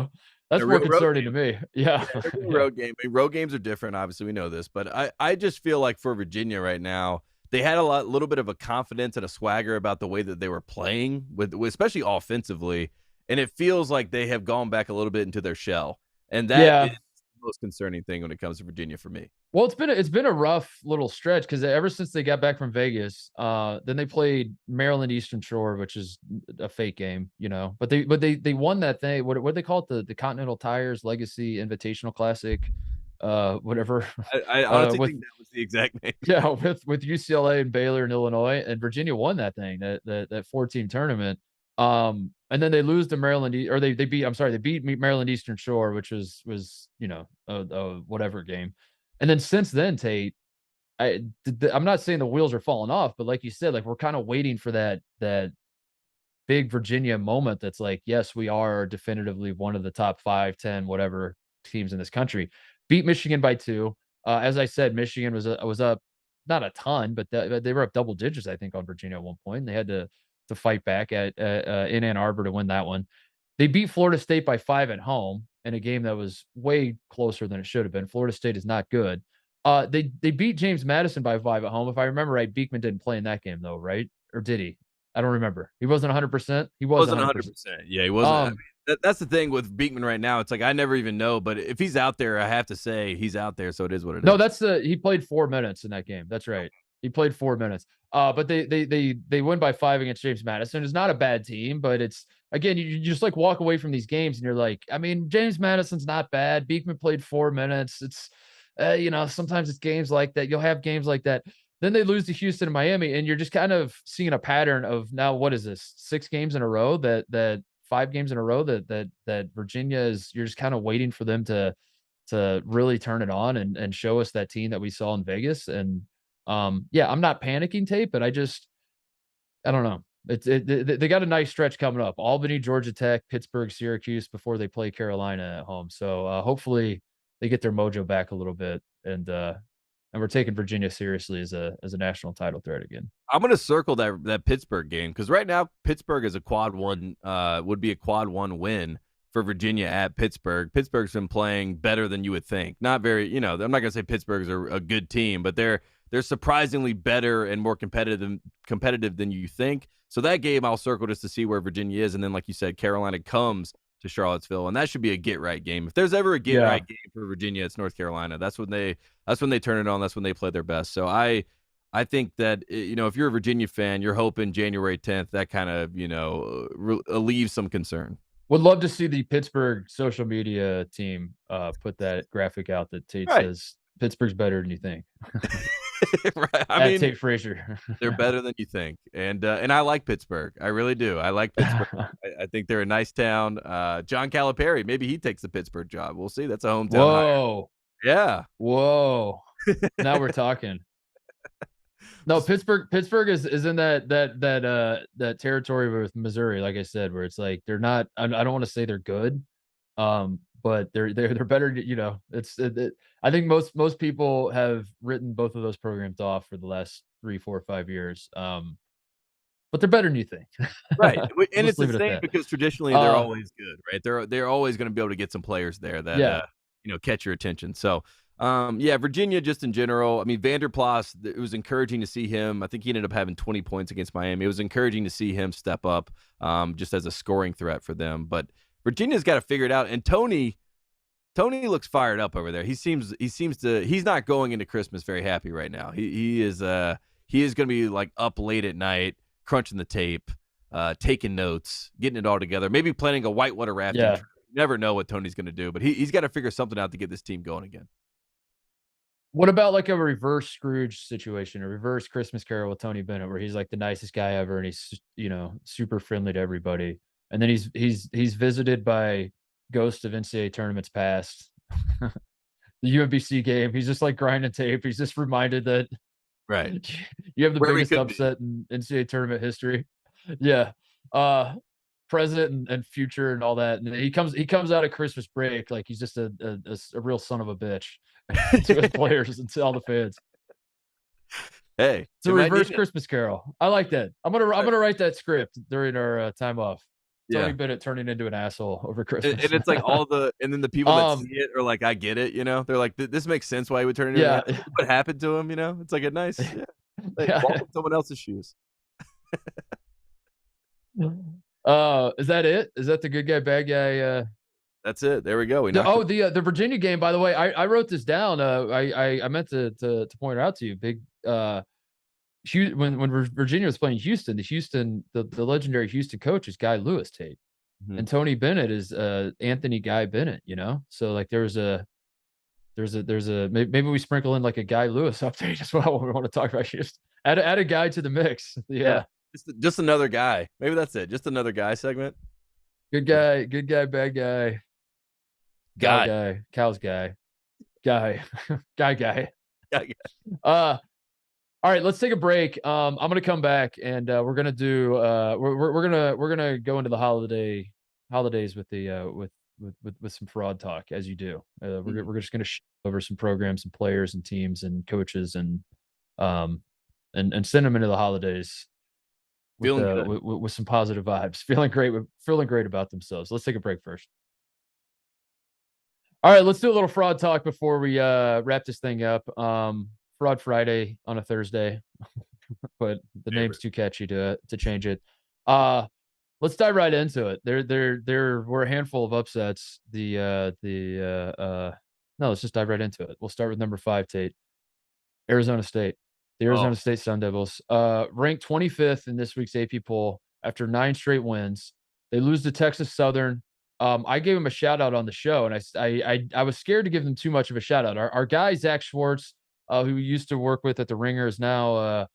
A that's more real road concerning to game. me. Yeah. Yeah, in a real Yeah. road game. I mean, road games are different, obviously, we know this, but I just feel like for Virginia right now, they had little bit of a confidence and a swagger about the way that they were playing with especially offensively, and it feels like they have gone back a little bit into their shell, and that is Yeah. the most concerning thing when it comes to Virginia for me. Well, it's been a rough little stretch because ever since they got back from Vegas, then they played Maryland Eastern Shore, which is a fake game, But they won that thing. What do they call it? The Continental Tires Legacy Invitational Classic, whatever. I honestly With think that was the exact name. Yeah, with UCLA and Baylor and Illinois, and Virginia won that thing, that 4-team tournament. And then they lose to Maryland, or they beat. I'm sorry, they beat Maryland Eastern Shore, which was a whatever game. And then since then, Tate, I'm not saying the wheels are falling off, but like you said, like we're kind of waiting for that big Virginia moment that's like, yes, we are definitively one of the top 5, 10, whatever teams in this country. Beat Michigan by 2. As I said, Michigan was up not a ton, but they were up double digits, I think, on Virginia at one point. And they had to fight back at in Ann Arbor to win that one. They beat Florida State by 5 at home in a game that was way closer than it should have been. Florida State is not good. They beat James Madison by 5 at home. If I remember right, Beekman didn't play in that game though, right? Or did he? I don't remember. He wasn't 100%. He was Wasn't 100%. 100%. Yeah, he wasn't. I mean, Um, that's the thing with Beekman right now. It's like I never even know, but if he's out there, I have to say he's out there, so it is what it no, is. he played 4 minutes in that game. That's right. He played 4 minutes. But they win by 5 against James Madison. It's not a bad team, but it's again, you just like walk away from these games and you're like, I mean, James Madison's not bad. Beekman played 4 minutes. It's sometimes it's games like that. You'll have games like that. Then they lose to Houston and Miami, and you're just kind of seeing a pattern of now what is this? 6 games in a row that 5 games in a row that Virginia is you're just kind of waiting for them to really turn it on and show us that team that we saw in Vegas. And yeah, I'm not panicking, Tape, but I don't know. They got a nice stretch coming up. Albany, Georgia Tech, Pittsburgh, Syracuse before they play Carolina at home. So hopefully they get their mojo back a little bit, and we're taking Virginia seriously as a national title threat again. I'm gonna circle that Pittsburgh game because right now Pittsburgh is a quad one. Would be a quad one win for Virginia at Pittsburgh. Pittsburgh's been playing better than you would think. Not very. I'm not gonna say Pittsburgh's a good team, but they're surprisingly better and more competitive than you think. So that game I'll circle just to see where Virginia is, and then like you said, Carolina comes to Charlottesville, and that should be a get right game. If there's ever a get Yeah. right game for Virginia, it's North Carolina. That's when they turn it on. That's when they play their best. So I think that if you're a Virginia fan, you're hoping January 10th that kind of relieves some concern. Would love to see the Pittsburgh social media team put that graphic out that Tate Right. says Pittsburgh's better than you think. Right. I At mean, Tate Frazier. they're better than you think, and I like Pittsburgh. I really do. I like Pittsburgh. I think they're a nice town. John Calipari, maybe he takes the Pittsburgh job. We'll see. That's a hometown hire. Whoa. Yeah. Whoa. Now we're talking. No, Pittsburgh is in that territory with Missouri, like I said, where it's like they're not. I don't want to say they're good, but they're better. I think most people have written both of those programs off for the last 3, 4, 5 years. But they're better than you think. Right, and Let's it's the leave it at same that. because traditionally they're always good, right? They're always going to be able to get some players there that Yeah. catch your attention. So, yeah, Virginia just in general. I mean, Vanderplas. It was encouraging to see him. I think he ended up having 20 points against Miami. It was encouraging to see him step up, just as a scoring threat for them. But Virginia's got to figure it out. And Tony looks fired up over there. He's not going into Christmas very happy right now. He is going to be like up late at night, crunching the tape, taking notes, getting it all together, maybe planning a whitewater rafting Yeah. trip never know what Tony's gonna do, but he's got to figure something out to get this team going again. What about like a reverse Scrooge situation, a reverse Christmas Carol with Tony Bennett, where he's like the nicest guy ever, and he's super friendly to everybody, and then he's visited by ghosts of NCAA tournaments past, the UMBC game. He's just like grinding tape. He's just reminded that Right. you have the Where we biggest could be. upset in NCAA tournament history. Yeah. Uh present and future and all that. And he comes out of Christmas break like he's just a real son of a bitch to his players and to all the fans. Hey, It's a they might reverse need it. Christmas Carol. I like that. I'm gonna write that script during our time off. Tony Yeah. Bennett turning into an asshole over Christmas. And it's like and then the people that see um, it are like, "I get it," you know? They're like, "This makes sense why he would turn into an yeah, asshole. What happened to him?" You know? It's like a nice, yeah, like, walk yeah. in someone else's shoes. Is that it? Is that the good guy, bad guy? That's it. There we go. We knocked it. The Virginia game. By the way, I wrote this down. I meant to point it out to you. Big when Virginia was playing Houston, the legendary Houston coach is Guy Lewis Tate, Mhm. and Tony Bennett is Anthony Guy Bennett. So like maybe we sprinkle in like a Guy Lewis update as well when we want to talk about Houston. Add a guy to the mix. Yeah. Yeah, Just another guy. Maybe that's it. Just another guy segment. good guy, bad guy, Guy. cows guy, guy. Guy. Uh, all right, let's take a break. I'm gonna come back and we're gonna do we're gonna go into the holidays with the with some fraud talk as you do. Mhm. We're just gonna over some programs and players and teams and coaches um and send them into the holidays Feeling good. with some positive vibes, feeling great about themselves. Let's take a break first. All right, let's do a little fraud talk before we wrap this thing up. Fraud Friday on a Thursday, but the name's Favorite. too catchy to change it. Uh let's dive right into it. There were a handful of upsets. No, let's just dive right into it. We'll start with number 5, Tate. Arizona State. The Oh, Arizona State Sun Devils, ranked 25th in this week's AP poll after 9 straight wins. They lose to Texas Southern. I gave him a shout out on the show, and I was scared to give them too much of a shout out. Our guy Zach Schwartz, who we used to work with at the Ringer, is now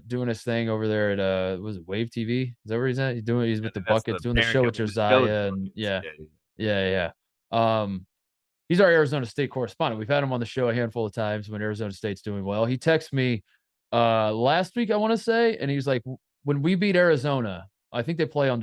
doing his thing over there at was it Wave TV? Is that where he's at? He's yeah, with the that's Buckets, the doing the parent show with company. The show is Josiah, and Buckets. yeah, Yeah, yeah. yeah, yeah. He's our Arizona State correspondent. We've had him on the show a handful of times when Arizona State's doing well. He texted me last week, I want to say, and he's like, when we beat Arizona, I think they play on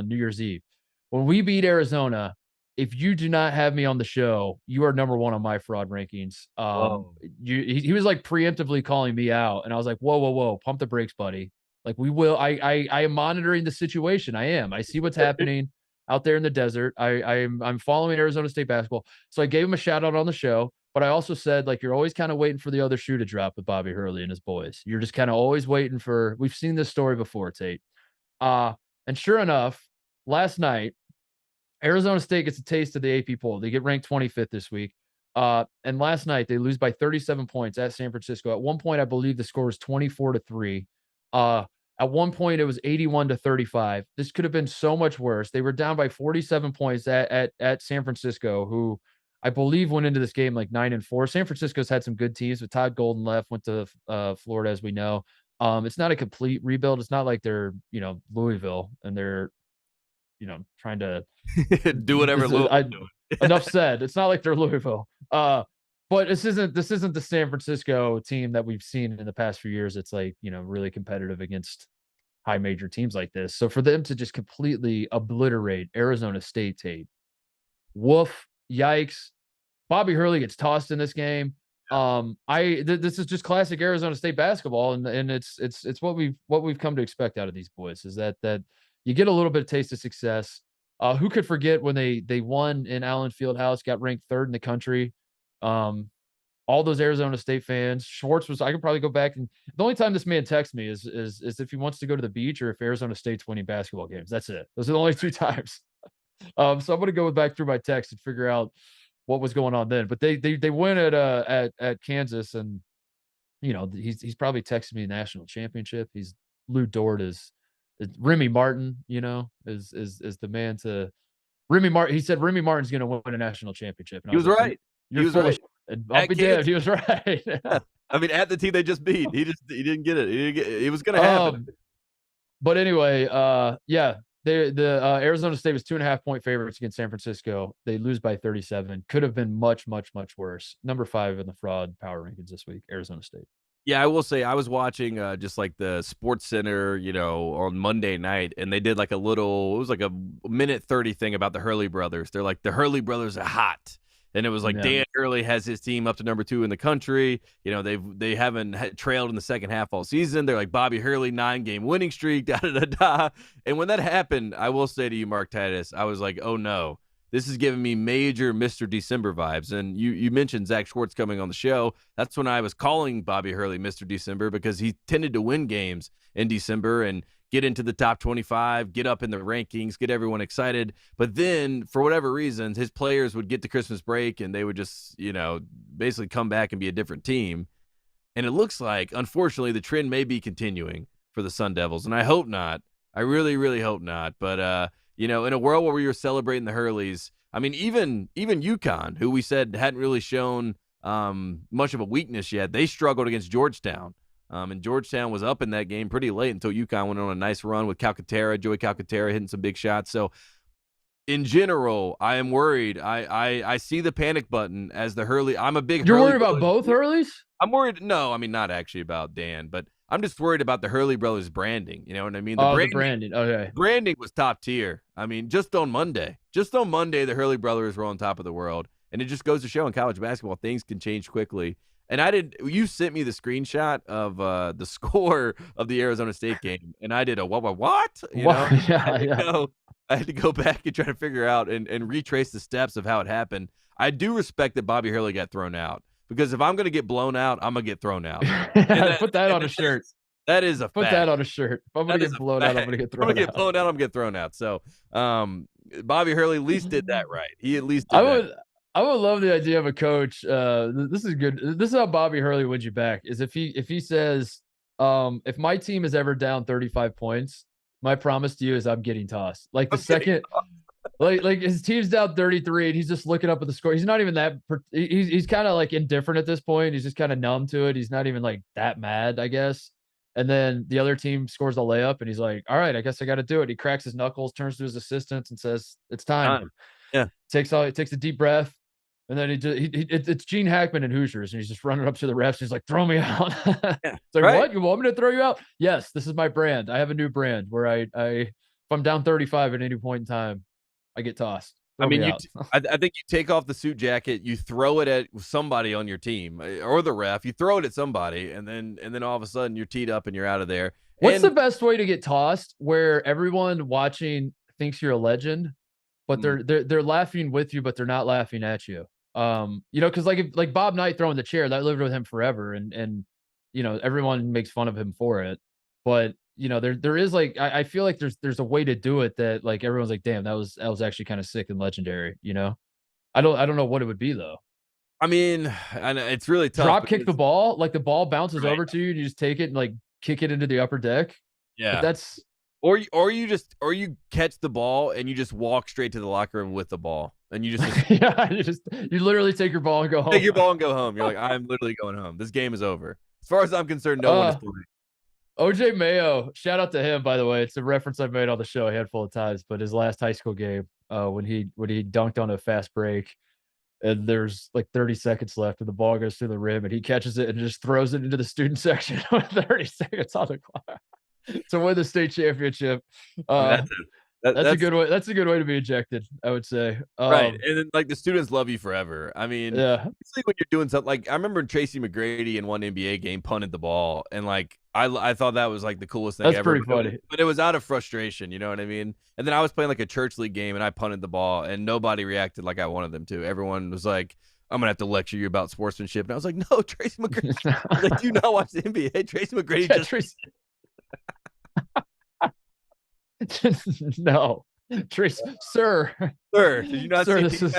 New Year's Eve. When we beat Arizona, if you do not have me on the show, you are number one on my fraud rankings. Whoa. He was like preemptively calling me out, and I was like, whoa, pump the brakes, buddy. Like we will. I am monitoring the situation. I am. I see what's happening out there in the desert. I'm following Arizona State basketball. So I gave him a shout out on the show, but I also said, like, you're always kind of waiting for the other shoe to drop with Bobby Hurley and his boys. You're just kind of always waiting for. We've seen this story before, Tate. Uh, and sure enough, last night Arizona State gets a taste of the AP poll. They get ranked 25th this week. And last night they lose by 37 points at San Francisco. At one point, I believe the score was 24-3. Uh, at one point, it was 81-35. This could have been so much worse. They were down by 47 points at San Francisco, who I believe went into this game like 9-4. San Francisco's had some good teams, but Todd Golden left, went to Florida, as we know. It's not a complete rebuild. It's not like they're Louisville and they're trying to Do whatever this is Louisville's I doing. enough said. It's not like they're Louisville. But this isn't the San Francisco team that we've seen in the past few years. It's like, really competitive against high major teams like this. So for them to just completely obliterate Arizona State tape, woof, yikes. Bobby Hurley gets tossed in this game. This is just classic Arizona State basketball, and it's what we've come to expect out of these boys is that you get a little bit of taste of success. Who could forget when they won in Allen Fieldhouse, got ranked third in the country. Um, all those Arizona State fans. Schwartz was. I could probably go back and the only time this man texts me is if he wants to go to the beach or if Arizona State's winning basketball games. That's it. Those are the only two times. So I'm gonna go back through my text and figure out what was going on then. But they win at Kansas, and he's probably texting me national championship. He's Lou Dort is Remy Martin, is the man to He said Remy Martin's going to win a national championship, and I He was was like, right. He "You're was full of right. shit." And I'll At be damned, Kansas, he was right. yeah. I mean, at the team they just beat, he didn't get it. He didn't get it was gonna happen. um, but anyway, yeah, Arizona State was 2.5-point favorites against San Francisco. They lose by 37. Could have been much, much, much worse. Number 5 in the fraud power rankings this week, Arizona State. Yeah, I will say I was watching, just, like, the Sports Center, on Monday night, and they did, like, it was, like, a minute 30 thing about the Hurley brothers. They're like, "The Hurley brothers are hot." And it was like, Yeah. Dan Hurley has his team up to number 2 in the country. They haven't trailed in the second half all season. They're like, Bobby Hurley, 9-game winning streak, da-da-da-da. And when that happened, I will say to you, Mark Titus, I was like, "Oh, no. This is giving me major Mr. December vibes." And you mentioned Zach Schwartz coming on the show. That's when I was calling Bobby Hurley Mr. December because he tended to win games in December and get into the top 25, get up in the rankings, get everyone excited. But then, for whatever reasons, his players would get to Christmas break and they would just, basically come back and be a different team. And it looks like, unfortunately, the trend may be continuing for the Sun Devils. And I hope not. I really, really hope not. But, in a world where we were celebrating the Hurleys, I mean, even UConn, who we said hadn't really shown much of a weakness yet, they struggled against Georgetown. And Georgetown was up in that game pretty late until UConn went on a nice run with Joey Calcaterra hitting some big shots. So, in general, I am worried. I see the panic button as the Hurley. I'm a big You're Hurley worried about both Hurleys? I'm worried. No, I mean, not actually about Dan, but I'm just worried about the Hurley brothers branding. You know what I mean? The branding. Okay. Branding was top tier. I mean, just on Monday, the Hurley brothers were on top of the world. And it just goes to show in college basketball, things can change quickly. And you sent me the screenshot of the score of the Arizona State game. And I did a what? Yeah. I had to go back and try to figure out and retrace the steps of how it happened. I do respect that Bobby Hurley got thrown out. Because if I'm going to get blown out, I'm going to get thrown out. Put that on a shirt. That is a fact. Put that on a shirt. If I'm going to get blown out, I'm going to get thrown out. I'm going to get blown out, I'm going to get thrown out. So, Bobby Hurley at least did that right. He at least did that. I would love the idea of a coach. This is good. This is how Bobby Hurley wins you back. Is if he says, if my team is ever down 35 points, my promise to you is I'm getting tossed. Like the second, like his team's down 33 and he's just looking up at the score. He's not even that. He's kind of like indifferent at this point. He's just kind of numb to it. He's not even like that mad, I guess. And then the other team scores a layup and he's like, "All right, I guess I got to do it." He cracks his knuckles, turns to his assistants and says, "It's time." Yeah. Takes a deep breath. And then it's Gene Hackman and Hoosiers, and he's just running up to the refs. He's like, "Throw me out." Yeah, it's like, right? "What? You want me to throw you out?" Yes, this is my brand. I have a new brand where if I'm down 35 at any point in time, I get tossed. I mean, I think you take off the suit jacket, you throw it at somebody on your team or the ref. You throw it at somebody, and then all of a sudden you're teed up and you're out of there. What's the best way to get tossed where everyone watching thinks you're a legend, but they're laughing with you, but they're not laughing at you? Because like Bob Knight throwing the chair, that lived with him forever, and everyone makes fun of him for it. But there is like I feel like there's a way to do it that like everyone's like, "Damn, that was actually kind of sick and legendary." I don't know what it would be though. I mean, and it's really tough. Drop kick the ball, like the ball bounces over to you, and you just take it and like kick it into the upper deck. Yeah, but that's or you catch the ball and you just walk straight to the locker room with the ball. And you just yeah, you literally take your ball and go home. Take your ball and go home. You're like, I'm literally going home. This game is over. As far as I'm concerned, no one is playing. OJ Mayo, shout out to him, by the way. It's a reference I've made on the show a handful of times, but his last high school game, when he dunked on a fast break, and there's like 30 seconds left, and the ball goes through the rim, and he catches it and just throws it into the student section with 30 seconds on the clock to win the state championship. That's a good way. That's a good way to be ejected, I would say. Right, and then like the students love you forever. I mean, yeah. Especially when you're doing something like I remember Tracy McGrady in one NBA game punted the ball, and like I thought that was like the coolest thing ever. That's pretty funny. But it was out of frustration, you know what I mean? And then I was playing like a church league game, and I punted the ball, and nobody reacted like I wanted them to. Everyone was like, "I'm gonna have to lecture you about sportsmanship," and I was like, "No, Tracy McGrady." I was like, "Do you not watch the NBA? Tracy McGrady No, Trace, sir, did you not see this is,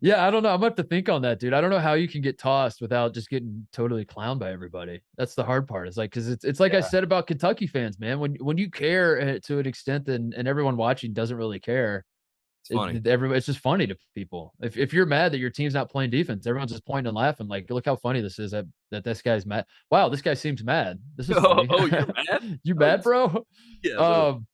yeah, I don't know. I'm gonna have to think on that, dude. I don't know how you can get tossed without just getting totally clowned by everybody. That's the hard part. It's like because it's like I said about Kentucky fans, man. When you care to an extent and everyone watching doesn't really care, It's funny. It's just funny to people. If you're mad that your team's not playing defense, everyone's just pointing and laughing like, "Look how funny this is that this guy's mad. Wow, this guy seems mad. This is Oh, funny. oh, you're mad? You Oh, mad, bro?" yeah, literally. Um,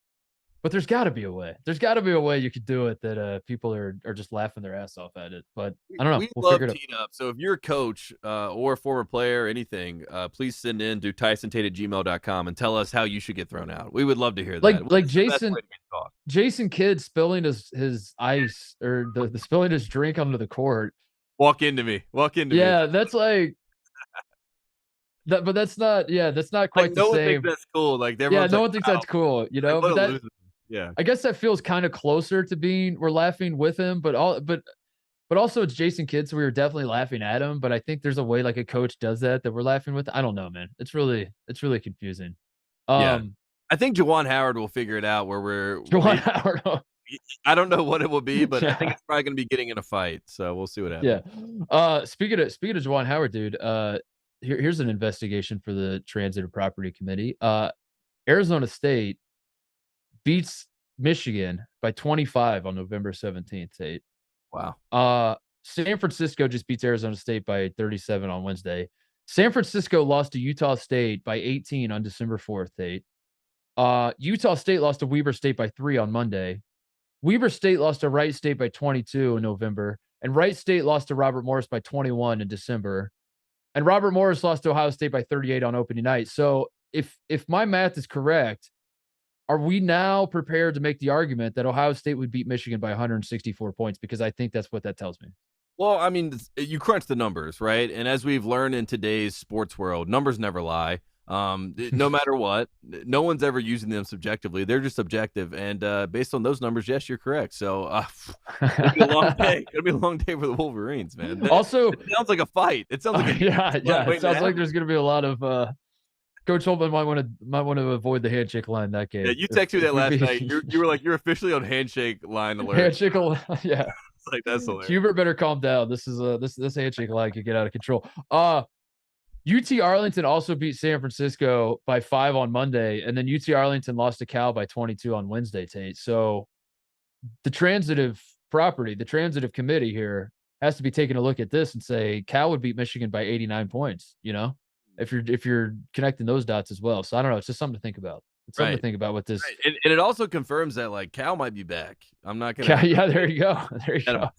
but there's gotta be a way. There's gotta be a way you could do it that, people are just laughing their ass off at it, but I don't know. We We'll love figure it out. teeing up. So if you're a coach or a former player, anything, please send in to TysonTate@gmail.com and tell us how you should get thrown out. We would love to hear that. Like What's the best way Jason to get caught? Jason Kidd spilling his ice or the spilling his drink onto the court. Walk into me. Walk into me. Yeah, that's like that, but that's not Like, quite the no one thinks same. that's cool. Like, Yeah, everyone's no like, one thinks "Wow." that's cool, Like, what but a that loser. Yeah. I guess that feels kind of closer to being we're laughing with him, but also it's Jason Kidd, so we were definitely laughing at him. But I think there's a way like a coach does that we're laughing with. I don't know, man. It's really confusing. Yeah. Um, I think Juwan Howard will figure it out where we're Juwan maybe Howard. I don't know what it will be, but I think Yeah, it's probably gonna be getting in a fight, so we'll see what yeah. happens. Speaking of Juwan Howard, dude. Here's an investigation for the Transitive Property Committee. Arizona State beats Michigan by 25 on November 17th, Tate. Wow. San Francisco just beats Arizona State by 37 on Wednesday. San Francisco lost to Utah State by 18 on December 4th, Tate. Utah State lost to Weber State by 3 on Monday. Weber State lost to Wright State by 22 in November. And Wright State lost to Robert Morris by 21 in December. And Robert Morris lost to Ohio State by 38 on opening night. So if my math is correct, are we now prepared to make the argument that Ohio State would beat Michigan by 164 points? Because I think that's what that tells me. Well, I mean, you crunch the numbers, right? And as we've learned in today's sports world, numbers never lie. No matter what, no one's ever using them subjectively. They're just objective. And based on those numbers, yes, you're correct. So it'll be a long day. It'll be a long day for the Wolverines, man. Also, it sounds like a fight. It sounds like yeah. It sounds like there's going to be a lot of Coach Holtman might want to avoid the handshake line that game. Yeah, you texted me that we last beat- night. You were like, you're officially on handshake line alert. handshake line. Yeah, It's like, that's hilarious. Hubert better calm down. This is this handshake line could get out of control. UT Arlington also beat San Francisco by 5 on Monday, and then UT Arlington lost to Cal by 22 on Wednesday, Tate. So the transitive committee here has to be taking a look at this and say Cal would beat Michigan by 89 points, if you're connecting those dots as well. So I don't know. It's just something to think about. It's something to think about with this. Right. And it also confirms that like Cal might be back. I'm not gonna. Cal, yeah, there you go. There you go.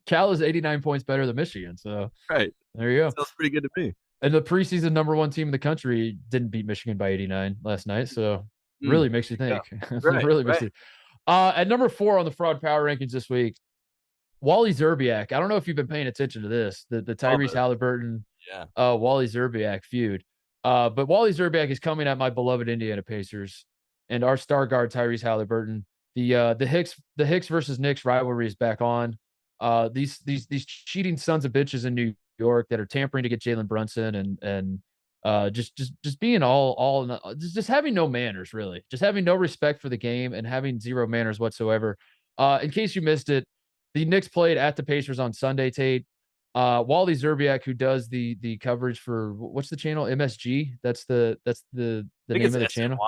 Cal is 89 points better than Michigan. So right there you go. Sounds pretty good to me. And the preseason number 1 team in the country didn't beat Michigan by 89 last night. So really makes you think. Yeah. Really makes you. At number 4 on the fraud power rankings this week, Wally Zerbiak. I don't know if you've been paying attention to this, the Tyrese Halliburton, Wally Zerbiak feud. But Wally Zerbiak is coming at my beloved Indiana Pacers and our star guard Tyrese Halliburton. The Hicks versus Knicks rivalry is back on. These cheating sons of bitches in New York that are tampering to get Jalen Brunson and just being just having no manners, really, just having no respect for the game and having zero manners whatsoever. In case you missed it, the Knicks played at the Pacers on Sunday, Tate. Wally Zerbiak, who does the coverage for what's the channel? MSG. That's the name of the channel.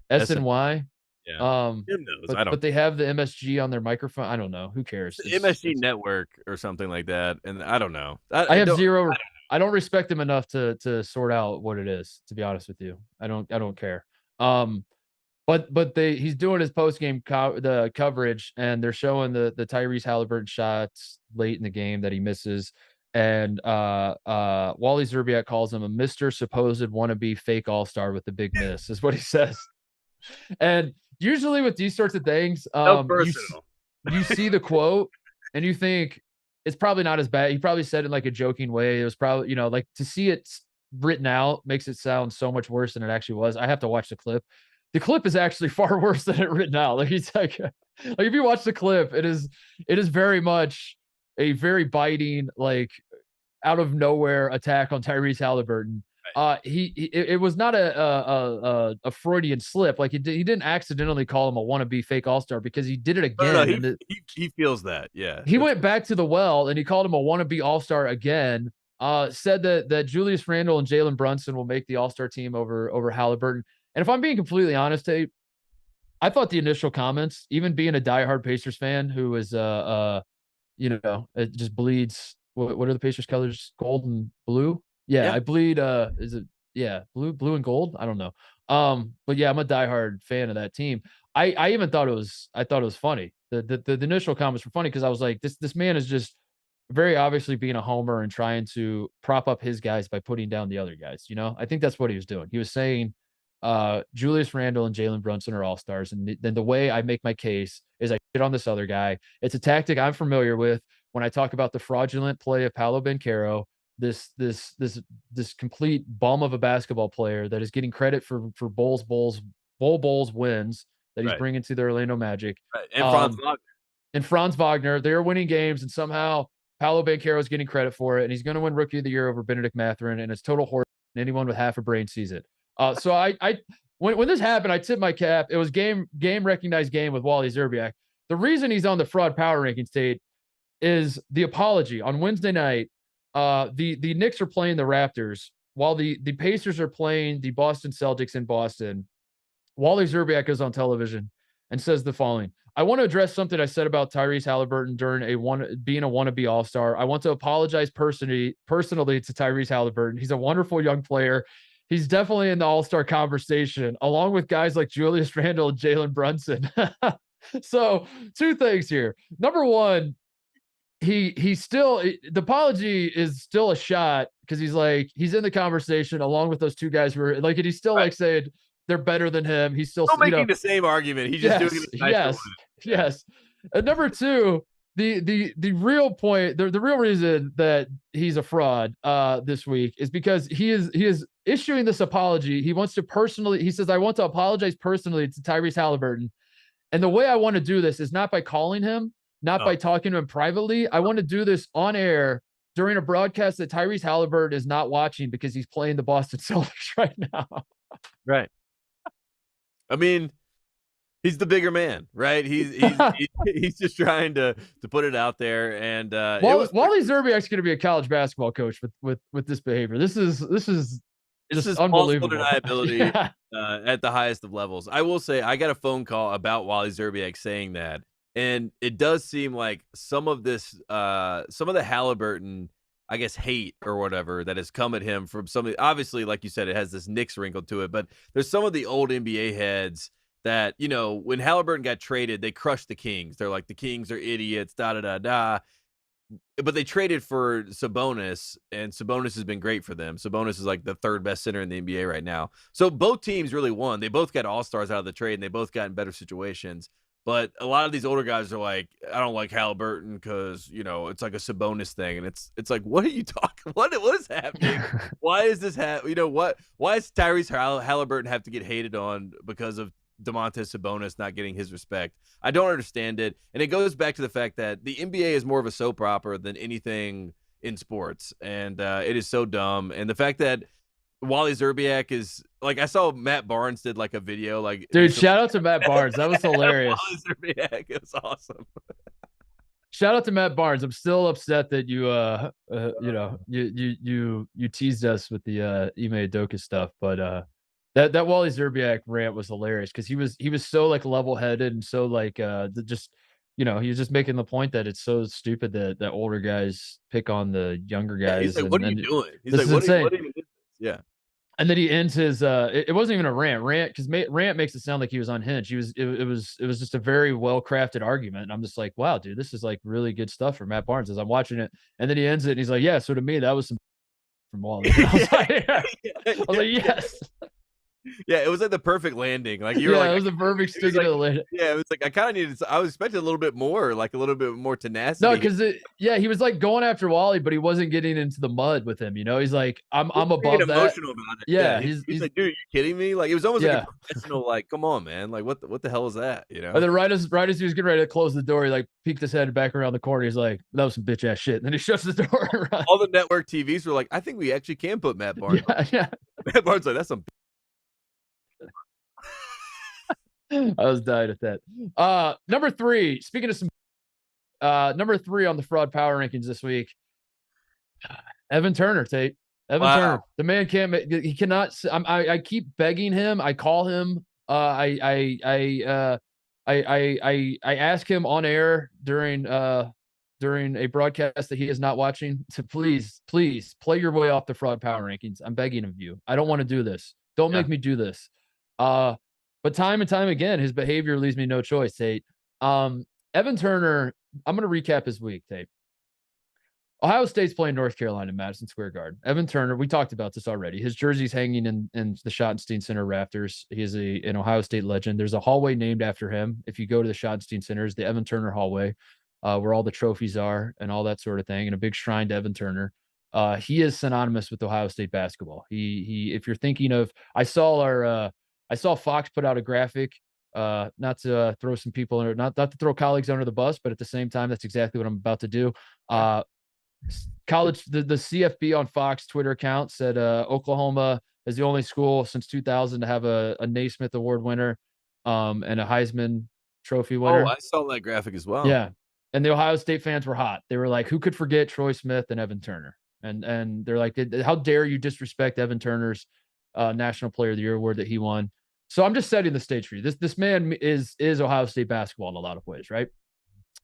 SNY. Yeah. Who knows? But they have the MSG on their microphone. I don't know. Who cares? It's MSG Network or something like that. And I don't know. I don't respect him enough to sort out what it is, to be honest with you. I don't care. But he's doing his post game the coverage, and they're showing the Tyrese Halliburton shots late in the game that he misses, and Wally Zerbiak calls him a Mr. Supposed wannabe fake all-star with the big miss, is what he says. And usually with these sorts of things, you see the quote and you think it's probably not as bad. He probably said it in like a joking way. It was probably, like to see it written out makes it sound so much worse than it actually was. I have to watch the clip. The clip is actually far worse than it written out. Like he's like if you watch the clip, it is very much a very biting, like out of nowhere attack on Tyrese Halliburton. It was not a Freudian slip. Like he didn't accidentally call him a wannabe fake all-star because he did it again. No, he feels that. Yeah. He went back to the well and he called him a wannabe all-star again. Said that Julius Randle and Jalen Brunson will make the all-star team over Halliburton. And if I'm being completely honest, I I thought the initial comments, even being a diehard Pacers fan who is it just bleeds. What are the Pacers colors? Gold and blue. Yeah, Yeah. I bleed. Is it? Yeah, blue and gold. I don't know. But yeah, I'm a diehard fan of that team. I even thought it was. I thought it was funny. The initial comments were funny because I was like, this man is just very obviously being a homer and trying to prop up his guys by putting down the other guys. I think that's what he was doing. He was saying Julius Randle and Jalen Brunson are all stars, and then the way I make my case is I shit on this other guy. It's a tactic I'm familiar with when I talk about the fraudulent play of Paolo Banchero, this complete bum of a basketball player that is getting credit for Bulls wins that he's Right. bringing to the Orlando Magic. Right. And Franz Wagner. And Franz Wagner, they are winning games, and somehow Paolo Banchero is getting credit for it, and he's going to win Rookie of the Year over Benedict Mathurin, and it's total horse. And anyone with half a brain sees it. So when this happened, I tipped my cap. It was game recognized game with Wally Szczerbiak. The reason he's on the fraud power ranking state is the apology on Wednesday night. The Knicks are playing the Raptors while the Pacers are playing the Boston Celtics in Boston. Wally Szczerbiak goes on television and says the following: I want to address something I said about Tyrese Halliburton during being a wannabe All-Star. I want to apologize personally to Tyrese Halliburton. He's a wonderful young player. He's definitely in the All-Star conversation, along with guys like Julius Randle and Jalen Brunson. So, two things here. Number one, the apology is still a shot because he's in the conversation along with those two guys who are like, and he's still Right. like saying they're better than him. He's still making the same argument. He's just doing it in a nicer way. Yes. And number two, the real point, the real reason that he's a fraud this week is because he is issuing this apology. He says, I want to apologize personally to Tyrese Halliburton. And the way I want to do this is not by calling him, not by talking to him privately. I want to do this on air during a broadcast that Tyrese Halliburton is not watching because he's playing the Boston Celtics right now. Right. I mean, he's the bigger man, right? He's just trying to put it out there. And Wally Szczerbiak's going to be a college basketball coach with this behavior. This is unbelievable deniability at the highest of levels. I will say I got a phone call about Wally Szczerbiak saying that, and it does seem like some of the Halliburton, I guess, hate or whatever that has come at him from obviously, like you said, it has this Knicks wrinkle to it, but there's some of the old NBA heads that, when Halliburton got traded, they crushed the Kings. They're like, the Kings are idiots, da-da-da-da. But they traded for Sabonis, and Sabonis has been great for them. Sabonis is like the third best center in the NBA right now. So both teams really won. They both got all-stars out of the trade, and they both got in better situations. But a lot of these older guys are like, I don't like Halliburton because, it's like a Sabonis thing. And it's like, what are you talking? What is happening? Why is this why does Tyrese Halliburton have to get hated on because of Domantas Sabonis not getting his respect? I don't understand it. And it goes back to the fact that the NBA is more of a soap opera than anything in sports. And it is so dumb. And the fact that Wally Szczerbiak is like, I saw Matt Barnes did like a video, like, dude, shout out to Matt Barnes. That was hilarious. Wally Szczerbiak, it was awesome. Shout out to Matt Barnes. I'm still upset that you you teased us with the Ime Udoka stuff, but that Wally Szczerbiak rant was hilarious because he was so like level headed and so like he was just making the point that it's so stupid that older guys pick on the younger guys. He's like, what are you doing? He's like, what even is this? Yeah. And then he ends his it wasn't even a rant because rant makes it sound like he was unhinged. It was just a very well crafted argument, and I'm just like, wow, dude, this is like really good stuff for Matt Barnes as I'm watching it. And then he ends it and he's like, yeah, so to me that was some from Wally. I was like, yes. Yeah, it was like the perfect landing. Like it was the perfect stick to the landing. Yeah, it was like I was expecting a little bit more tenacity. No, because he was like going after Wally, but he wasn't getting into the mud with him. He's like, I'm above that. Emotional about it. Yeah, he's like, dude, you kidding me? Like it was almost like a professional. Like, come on, man. Like what the hell is that? And then right as he was getting ready to close the door, he like peeked his head back around the corner. He's like, that was some bitch ass shit. And then he shuts the door. All the network TVs were like, I think we actually can put Matt Barnes. Yeah. Matt Barnes like, that's some. I was dying at that. Number 3, speaking of some number 3 on the fraud power rankings this week, Evan Turner, Tate. Turner. The man he cannot. I keep begging him. I call him I asked him on air during a broadcast that he is not watching to please play your way off the fraud power rankings. I'm begging of you. I don't want to do this. Don't Yeah. make me do this. But time and time again, his behavior leaves me no choice, Tate. Evan Turner, I'm going to recap his week, Tate. Ohio State's playing North Carolina in Madison Square Garden. Evan Turner, we talked about this already. His jersey's hanging in the Schottenstein Center rafters. He is an Ohio State legend. There's a hallway named after him. If you go to the Schottenstein Centers, the Evan Turner hallway, where all the trophies are and all that sort of thing, and a big shrine to Evan Turner. He is synonymous with Ohio State basketball. If you're thinking of, I saw Fox put out a graphic, not to throw some people under, not to throw colleagues under the bus, but at the same time, that's exactly what I'm about to do. The CFB on Fox Twitter account said Oklahoma is the only school since 2000 to have a Naismith Award winner and a Heisman Trophy winner. Oh, I saw that graphic as well. Yeah, and the Ohio State fans were hot. They were like, "Who could forget Troy Smith and Evan Turner?" And they're like, "How dare you disrespect Evan Turner's National Player of the Year award that he won?" So I'm just setting the stage for you. This man is Ohio State basketball in a lot of ways, right?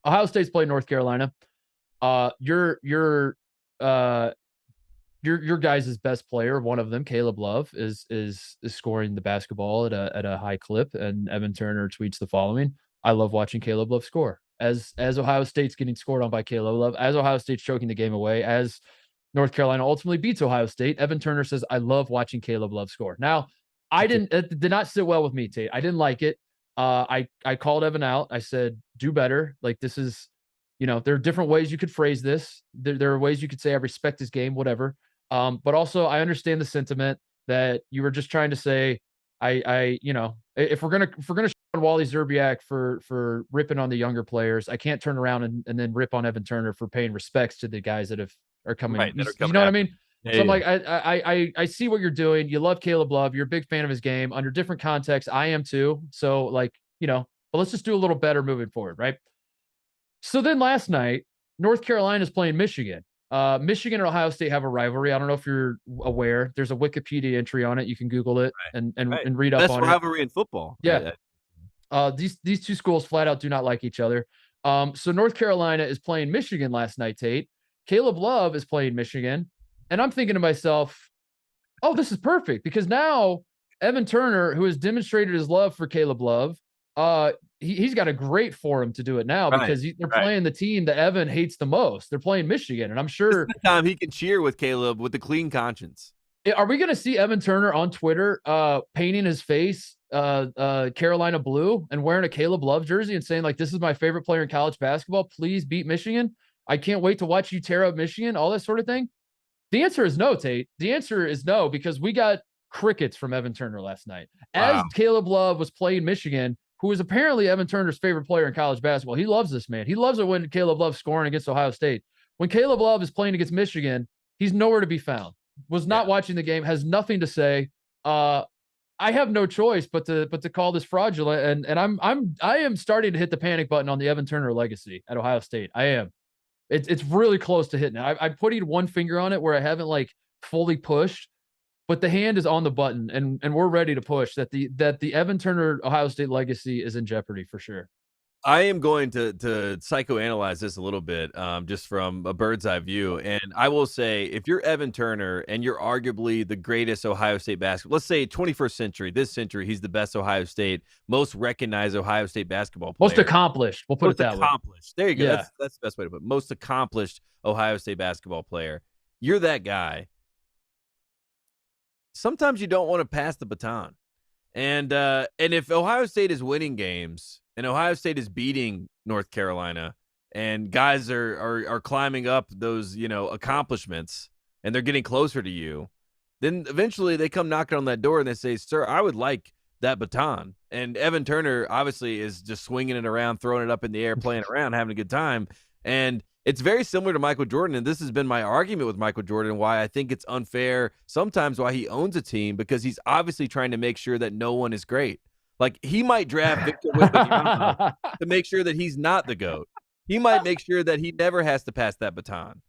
Ohio State's playing North Carolina. Your guys' best player, one of them, Caleb Love, is scoring the basketball at a high clip, and Evan Turner tweets the following: "I love watching Caleb Love score." As Ohio State's getting scored on by Caleb Love, as Ohio State's choking the game away, as North Carolina ultimately beats Ohio State, Evan Turner says, "I love watching Caleb Love score." Now, it did not sit well with me, Tate. I didn't like it. I called Evan out. I said, "Do better. Like, this is, there are different ways you could phrase this. There are ways you could say, I respect his game, whatever. But also I understand the sentiment that you were just trying to say, if we're gonna shit on Wally Zerbiak for ripping on the younger players, I can't turn around and then rip on Evan Turner for paying respects to the guys that are coming. Right, that are coming you know what I after. mean? Yeah, So I'm yeah. like, I see what you're doing. You love Caleb Love. You're a big fan of his game. Under different contexts, I am too. So like, but let's just do a little better moving forward, right? So then last night, North Carolina is playing Michigan. Michigan and Ohio State have a rivalry. I don't know if you're aware. There's a Wikipedia entry on it. You can Google it and Right. read up Best on it. rivalry in football. Yeah. These two schools flat out do not like each other. So North Carolina is playing Michigan last night, Tate. Caleb Love is playing Michigan. And I'm thinking to myself, oh, this is perfect, because now Evan Turner, who has demonstrated his love for Caleb Love, he's got a great forum to do it now, because they're playing the team that Evan hates the most. They're playing Michigan, and I'm sure this is the time he can cheer with Caleb with a clean conscience. Are we going to see Evan Turner on Twitter painting his face Carolina blue and wearing a Caleb Love jersey and saying, like, this is my favorite player in college basketball. Please beat Michigan. I can't wait to watch you tear up Michigan, all that sort of thing? The answer is no, Tate. The answer is no, because we got crickets from Evan Turner last night. As Caleb Love was playing Michigan, who is apparently Evan Turner's favorite player in college basketball. He loves this man. He loves it when Caleb Love's scoring against Ohio State. When Caleb Love is playing against Michigan, he's nowhere to be found. Was not watching the game, has nothing to say. I have no choice but to call this fraudulent, and I am starting to hit the panic button on the Evan Turner legacy at Ohio State. I am. It's really close to hitting it. I'm putting one finger on it where I haven't like fully pushed, but the hand is on the button, and we're ready to push. That the Evan Turner Ohio State legacy is in jeopardy for sure. I am going to psychoanalyze this a little bit, just from a bird's eye view. And I will say, if you're Evan Turner and you're arguably the greatest Ohio State basketball, let's say 21st century, this century, he's the best Ohio State, most recognized Ohio State basketball player. Most accomplished. We'll put it that way. There you go. Yeah. That's the best way to put it. Most accomplished Ohio State basketball player. You're that guy. Sometimes you don't want to pass the baton. And if Ohio State is winning games and Ohio State is beating North Carolina and guys are climbing up those, accomplishments and they're getting closer to you, then eventually they come knocking on that door and they say, "Sir, I would like that baton." And Evan Turner obviously is just swinging it around, throwing it up in the air, playing around, having a good time. And it's very similar to Michael Jordan, and this has been my argument with Michael Jordan, why I think it's unfair sometimes why he owns a team, because he's obviously trying to make sure that no one is great. Like, he might draft Victor Wembanyama to make sure that he's not the GOAT. He might make sure that he never has to pass that baton.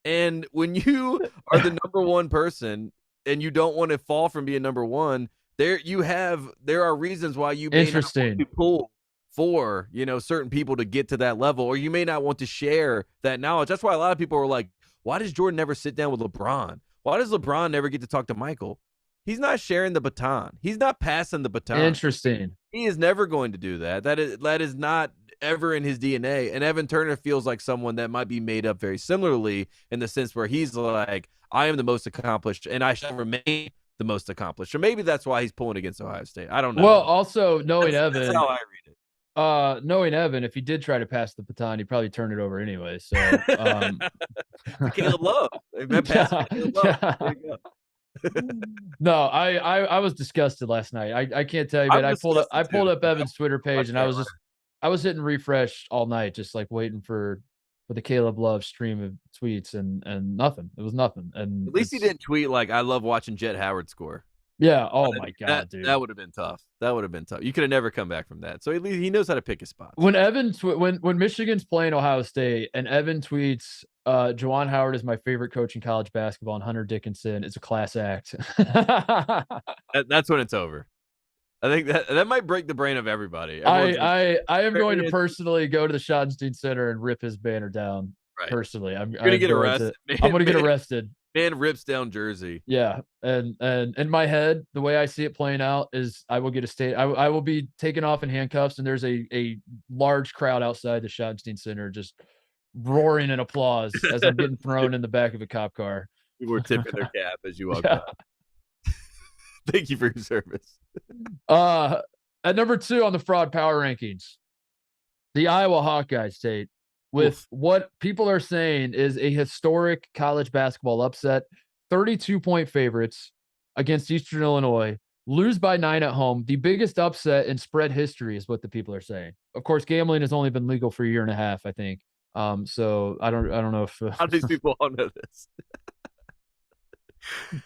And when you are the number one person and you don't want to fall from being number one, there are reasons why you may not want Interesting. to pull for, certain people to get to that level, or you may not want to share that knowledge. That's why a lot of people are like, why does Jordan never sit down with LeBron? Why does LeBron never get to talk to Michael? He's not sharing the baton. He's not passing the baton. Interesting. He is never going to do that. That is not ever in his DNA. And Evan Turner feels like someone that might be made up very similarly, in the sense where he's like, I am the most accomplished and I shall remain the most accomplished. Or maybe that's why he's pulling against Ohio State. I don't know. Well, also knowing That's Evan, how I read knowing Evan, if he did try to pass the baton, he'd probably turn it over anyway. So, Caleb Love. Caleb Love. yeah. There you go. No, I was disgusted last night. I can't tell you, man. I pulled up Evan's Twitter page, and I was hitting refresh all night, just like waiting for the Caleb Love stream of tweets, and nothing. It was nothing. And At least he didn't tweet like, I love watching Jet Howard score. Yeah. Oh my God, dude. That would have been tough. That would have been tough. You could have never come back from that. So at least he knows how to pick his spots. When when Michigan's playing Ohio State and Evan tweets, Juwan Howard is my favorite coach in college basketball, and Hunter Dickinson is a class act. That's when it's over. I think that might break the brain of everybody. I am going to personally go to the Schottenstein Center and rip his banner down. Right. Personally, I'm going to get arrested. I'm going to get arrested. Man rips down jersey. Yeah, and in my head, the way I see it playing out is I will get a state. I will be taken off in handcuffs, and there's a large crowd outside the Schottenstein Center just roaring in applause as I'm getting thrown in the back of a cop car. People were tipping their cap as you walked out. Thank you for your service. At number 2 on the fraud power rankings, the Iowa Hawkeyes, Tate, with what people are saying is a historic college basketball upset, 32-point favorites against Eastern Illinois, lose by 9 at home, the biggest upset in spread history is what the people are saying. Of course, gambling has only been legal for a year and a half, I think. So I don't know if how do these people all know this?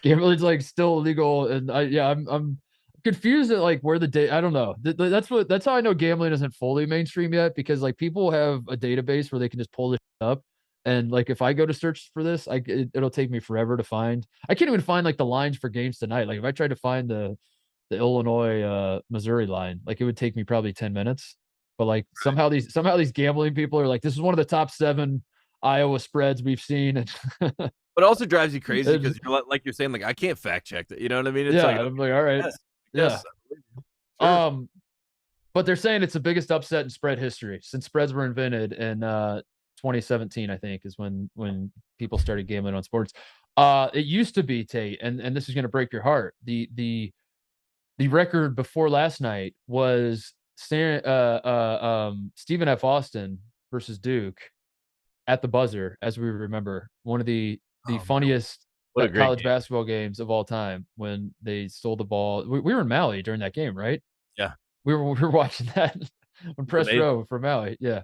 Gambling's like still illegal, and I'm confused at like where the data. I don't know. That's how I know gambling isn't fully mainstream yet, because like people have a database where they can just pull this up, and like if I go to search for this, it'll take me forever to find. I can't even find like the lines for games tonight. Like if I tried to find the Illinois Missouri line, like it would take me probably 10 minutes. But like somehow these gambling people are like, this is one of the top 7 Iowa spreads we've seen. But it also drives you crazy because you're like you're saying, like, I can't fact check that. You know what I mean? It's like, I'm like, all right. yes, sure. But they're saying it's the biggest upset in spread history since spreads were invented in 2017, I think, is when people started gambling on sports. It used to be, Tate, and this is going to break your heart. The record before last night was Stephen F. Austin versus Duke at the buzzer, as we remember, one of the funniest college basketball games of all time, when they stole the ball. We were in Maui during that game, right? Yeah. We were watching that on press row for Maui. Yeah.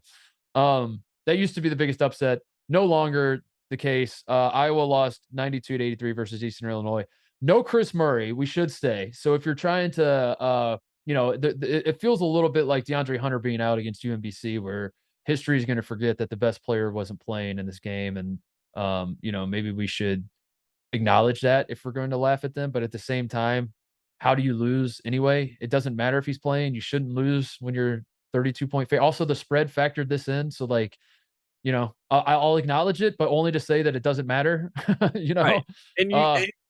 That used to be the biggest upset. No longer the case. Iowa lost 92-83 versus Eastern Illinois. No Chris Murray. We should stay. So if you're trying to, it feels a little bit like DeAndre Hunter being out against UMBC, where history is going to forget that the best player wasn't playing in this game. And, maybe we should acknowledge that if we're going to laugh at them. But at the same time, how do you lose anyway? It doesn't matter if he's playing. You shouldn't lose when you're 32-point favorite. Also, the spread factored this in. So like, I'll acknowledge it, but only to say that it doesn't matter, Right. And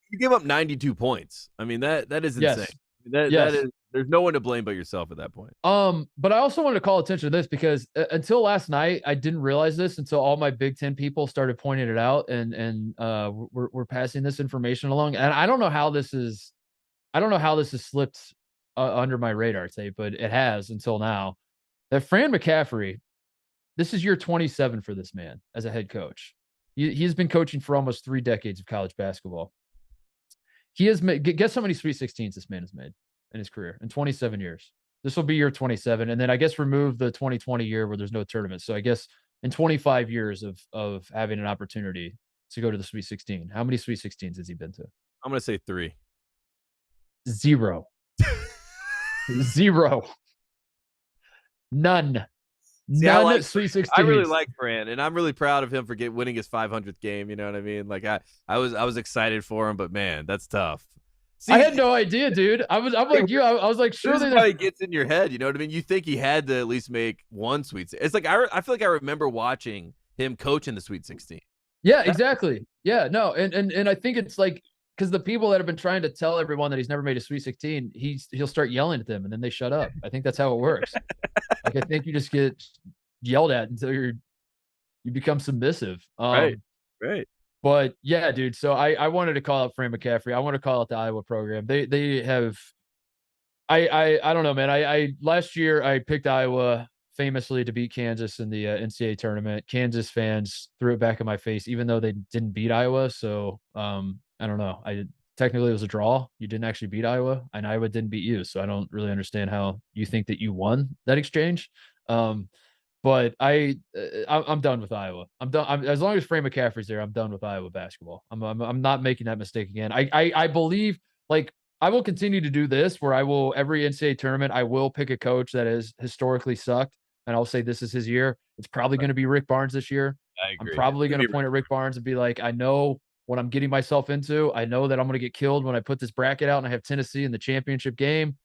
you give up 92 points. I mean, that is insane. Yes. That is, there's no one to blame but yourself at that point. But I also wanted to call attention to this because until last night, I didn't realize this until all my Big Ten people started pointing it out, and we're passing this information along. And I don't know how this has slipped under my radar, say, but it has until now. That Fran McCaffrey, this is year 27 for this man as a head coach. He's been coaching for almost 3 decades of college basketball. He has made, guess how many Sweet 16s this man has made in his career in 27 years. This will be year 27. And then I guess remove the 2020 year where there's no tournament. So I guess in 25 years of having an opportunity to go to the Sweet 16, how many Sweet 16s has he been to? I'm going to say 3. 0. 0. None. See, None at Sweet 16. I really like Fran, and I'm really proud of him for winning his 500th game. You know what I mean? Like I was excited for him, but man, that's tough. I See, had no idea, dude. I'm like you. I was like, this is surely why there's. it gets in your head. You know what I mean? You think he had to at least make one Sweet. It's like I feel like I remember watching him coach in the Sweet 16. Yeah, That, exactly. Yeah, no, and I think it's like because the people that have been trying to tell everyone that he's never made a Sweet 16, he'll start yelling at them, and then they shut up. I think that's how it works. Like I think you just get yelled at until you become submissive. right, right. But yeah, dude. So I wanted to call out Fran McCaffrey. I want to call out the Iowa program. They have I don't know, man. I last year I picked Iowa famously to beat Kansas in the NCAA tournament. Kansas fans threw it back in my face, even though they didn't beat Iowa. So I don't know. I technically it was a draw. You didn't actually beat Iowa, and Iowa didn't beat you. So I don't really understand how you think that you won that exchange. Um, but I'm done with Iowa. I'm done. As long as Fran McCaffrey's there, I'm done with Iowa basketball. I'm not making that mistake again. I believe like I will continue to do this where I will every NCAA tournament I will pick a coach that has historically sucked and I'll say this is his year. It's probably going to be Rick Barnes this year. I I'm agree. probably going to point at Rick Barnes and be like, I know what I'm getting myself into. I know that I'm going to get killed when I put this bracket out and I have Tennessee in the championship game.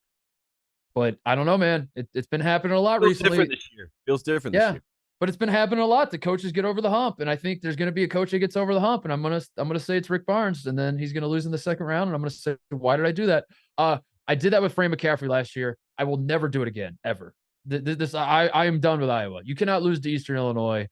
But I don't know, man. It's been happening a lot Feels different recently. this year. Feels different this Yeah. year. But it's been happening a lot. The coaches get over the hump, and I think there's going to be a coach that gets over the hump, and I'm gonna say it's Rick Barnes, and then he's going to lose in the second round, and I'm going to say, why did I do that? I did that with Fran McCaffrey last year. I will never do it again, ever. I am done with Iowa. You cannot lose to Eastern Illinois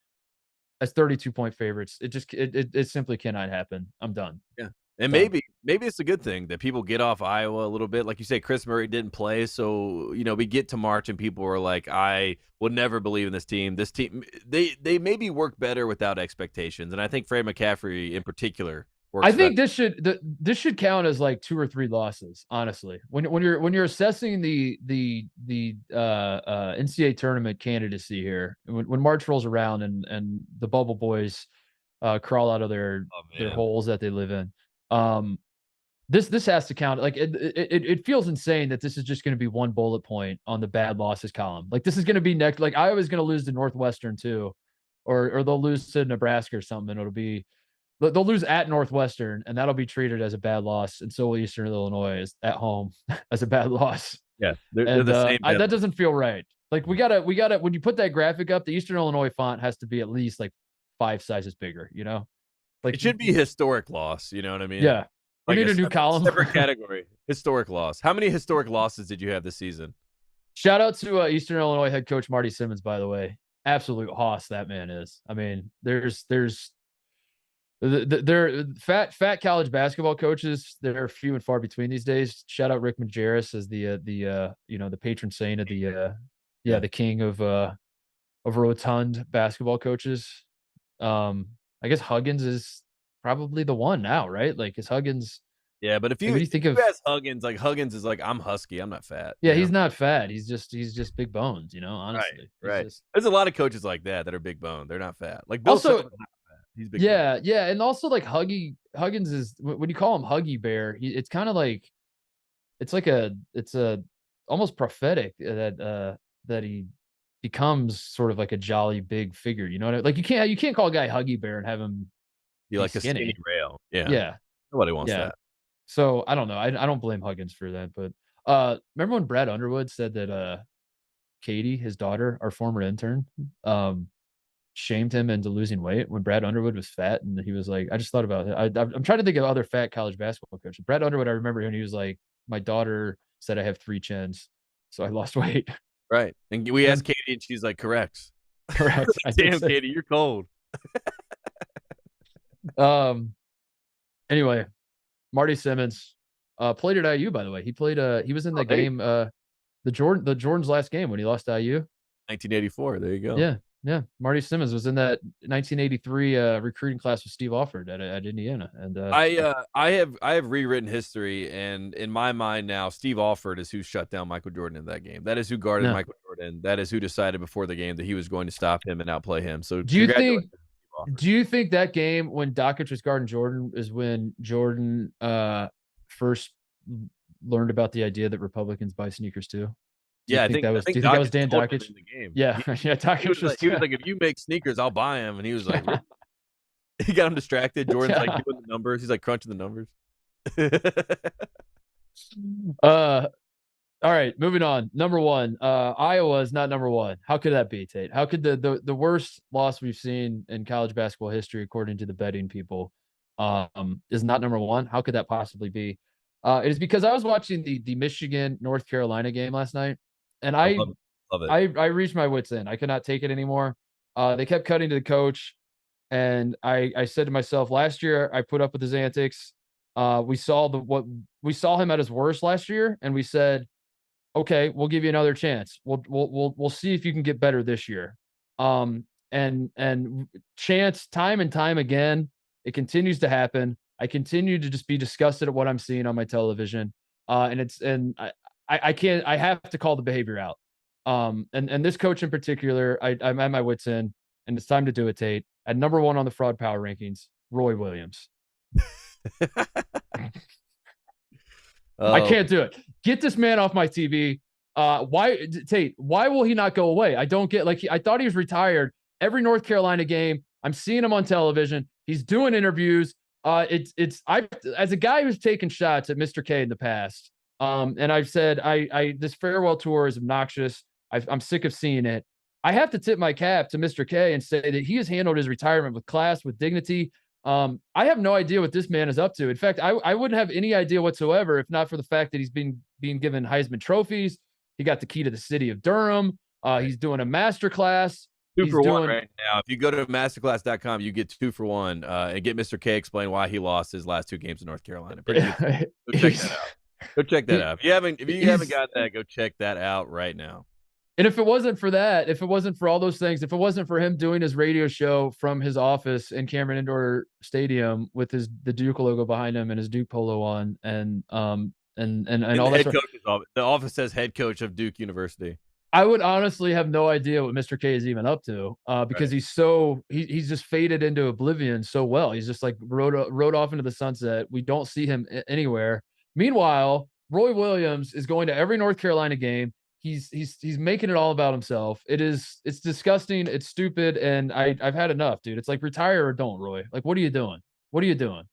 as 32-point favorites. It simply cannot happen. I'm done. Yeah. And Done. maybe it's a good thing that people get off Iowa a little bit. Like you say, Chris Murray didn't play, so we get to March and people are like, I would never believe in this team. This team, they maybe work better without expectations, and I think Fred McCaffrey in particular I works better. think this should count as like 2 or 3 losses, honestly. When you're assessing the NCAA tournament candidacy here, when March rolls around and the bubble boys crawl out of their holes that they live in, this has to count. Like it feels insane that this is just going to be one bullet point on the bad losses column. Like this is going to be next. Like Iowa's going to lose to Northwestern too, or they'll lose to Nebraska or something. And it'll be they'll lose at Northwestern, and that'll be treated as a bad loss, and so will Eastern Illinois at home as a bad loss. Yeah, they're And the same. that doesn't feel right. Like we gotta when you put that graphic up, the Eastern Illinois font has to be at least like 5 sizes bigger. Like It should be historic loss. You know what I mean? Yeah, we Like need a new column. separate category. Historic loss. How many historic losses did you have this season? Shout out to Eastern Illinois head coach Marty Simmons, by the way. Absolute hoss that man is. I mean, there's they're fat college basketball coaches. They're few and far between these days. Shout out Rick Majerus as the patron saint of the king of rotund basketball coaches. I guess Huggins is probably the one now, right? Like is Huggins. Yeah, but if you, What do you think if of you ask Huggins, like Huggins is like, I'm husky, I'm not fat. Yeah, he's not fat. He's just big bones, honestly. Right. Just, There's a lot of coaches like that are big bone. They're not fat. Like Bill also, Self's not fat. He's big. yeah, bone. Yeah, and also like Huggins is when you call him Huggy Bear, it's kind of like it's a almost prophetic that he becomes sort of like a jolly big figure. You know what I mean? Like you can't call a guy Huggy Bear and have him be like a skinny rail. Yeah. Yeah. Nobody wants that. So I don't know. I don't blame Huggins for that, but remember when Brad Underwood said that Katie, his daughter, our former intern, shamed him into losing weight when Brad Underwood was fat, and he was like, I just thought about it. I'm trying to think of other fat college basketball coaches. Brad Underwood, I remember him. He was like, my daughter said I have 3 chins, so I lost weight. Right, and we asked Katie, and she's like, correct. Correct. Damn, Katie, you're cold. Anyway, Marty Simmons played at IU, by the way. He was in the game, the Jordan's last game when he lost to IU. 1984. There you go. Yeah. Marty Simmons was in that 1983 recruiting class with Steve Alford at Indiana. And I have rewritten history, and in my mind now, Steve Alford is who shut down Michael Jordan in that game. That is who guarded Michael Jordan. That is who decided before the game that he was going to stop him and outplay him. So do you think that game when Doncic was guarding Jordan is when Jordan first learned about the idea that Republicans buy sneakers too? Yeah, I think that was Dan Doncic in the game. Yeah, Doncic he was like, if you make sneakers, I'll buy them. And he was like, he got him distracted. Jordan's like doing the numbers. He's like crunching the numbers. Uh, all right, moving on. Number one, Iowa is not number one. How could that be, Tate? How could the worst loss we've seen in college basketball history, according to the betting people, is not number one? How could that possibly be? It is because I was watching the Michigan North Carolina game last night, and I I love, love it. I I reached my wits end. I could not take it anymore. They kept cutting to the coach, and I said to myself, last year I put up with his antics. We saw him at his worst last year, and we said, okay, we'll give you another chance. We'll see if you can get better this year. And chance time and time again, it continues to happen. I continue to just be disgusted at what I'm seeing on my television. I have to call the behavior out. And this coach in particular, I'm at my wits end, and it's time to do it, Tate. At number one on the fraud power rankings, Roy Williams. I Oh, can't do it. Get this man off my TV. Why, Tate? Why will he not go away? I don't get. I thought he was retired. Every North Carolina game, I'm seeing him on television. He's doing interviews. I as a guy who's taken shots at Mr. K in the past. And I've said I this farewell tour is obnoxious. I'm sick of seeing it. I have to tip my cap to Mr. K and say that he has handled his retirement with class, with dignity. I have no idea what this man is up to. In fact, I wouldn't have any idea whatsoever if not for the fact that he's being given Heisman trophies. He got the key to the city of Durham. He's doing a master class. two He's for one doing right now. If you go to masterclass.com, you get 2 for 1 and get Mr. K explain why he lost his last 2 games in North Carolina. Pretty good. Go check that out. Go check that out. If you haven't got that, go check that out right now. And if it wasn't for that, if it wasn't for all those things, if it wasn't for him doing his radio show from his office in Cameron Indoor Stadium with the Duke logo behind him and his Duke polo on, and all In the that head stuff, coach's office. The office says head coach of Duke University. I would honestly have no idea what Mr. K is even up to, because Right. he's just faded into oblivion so well. He's just like rode off into the sunset. We don't see him anywhere. Meanwhile, Roy Williams is going to every North Carolina game. He's making it all about himself. It's disgusting. It's stupid, and I've had enough, dude. It's like retire or don't, Roy. Like, what are you doing? What are you doing?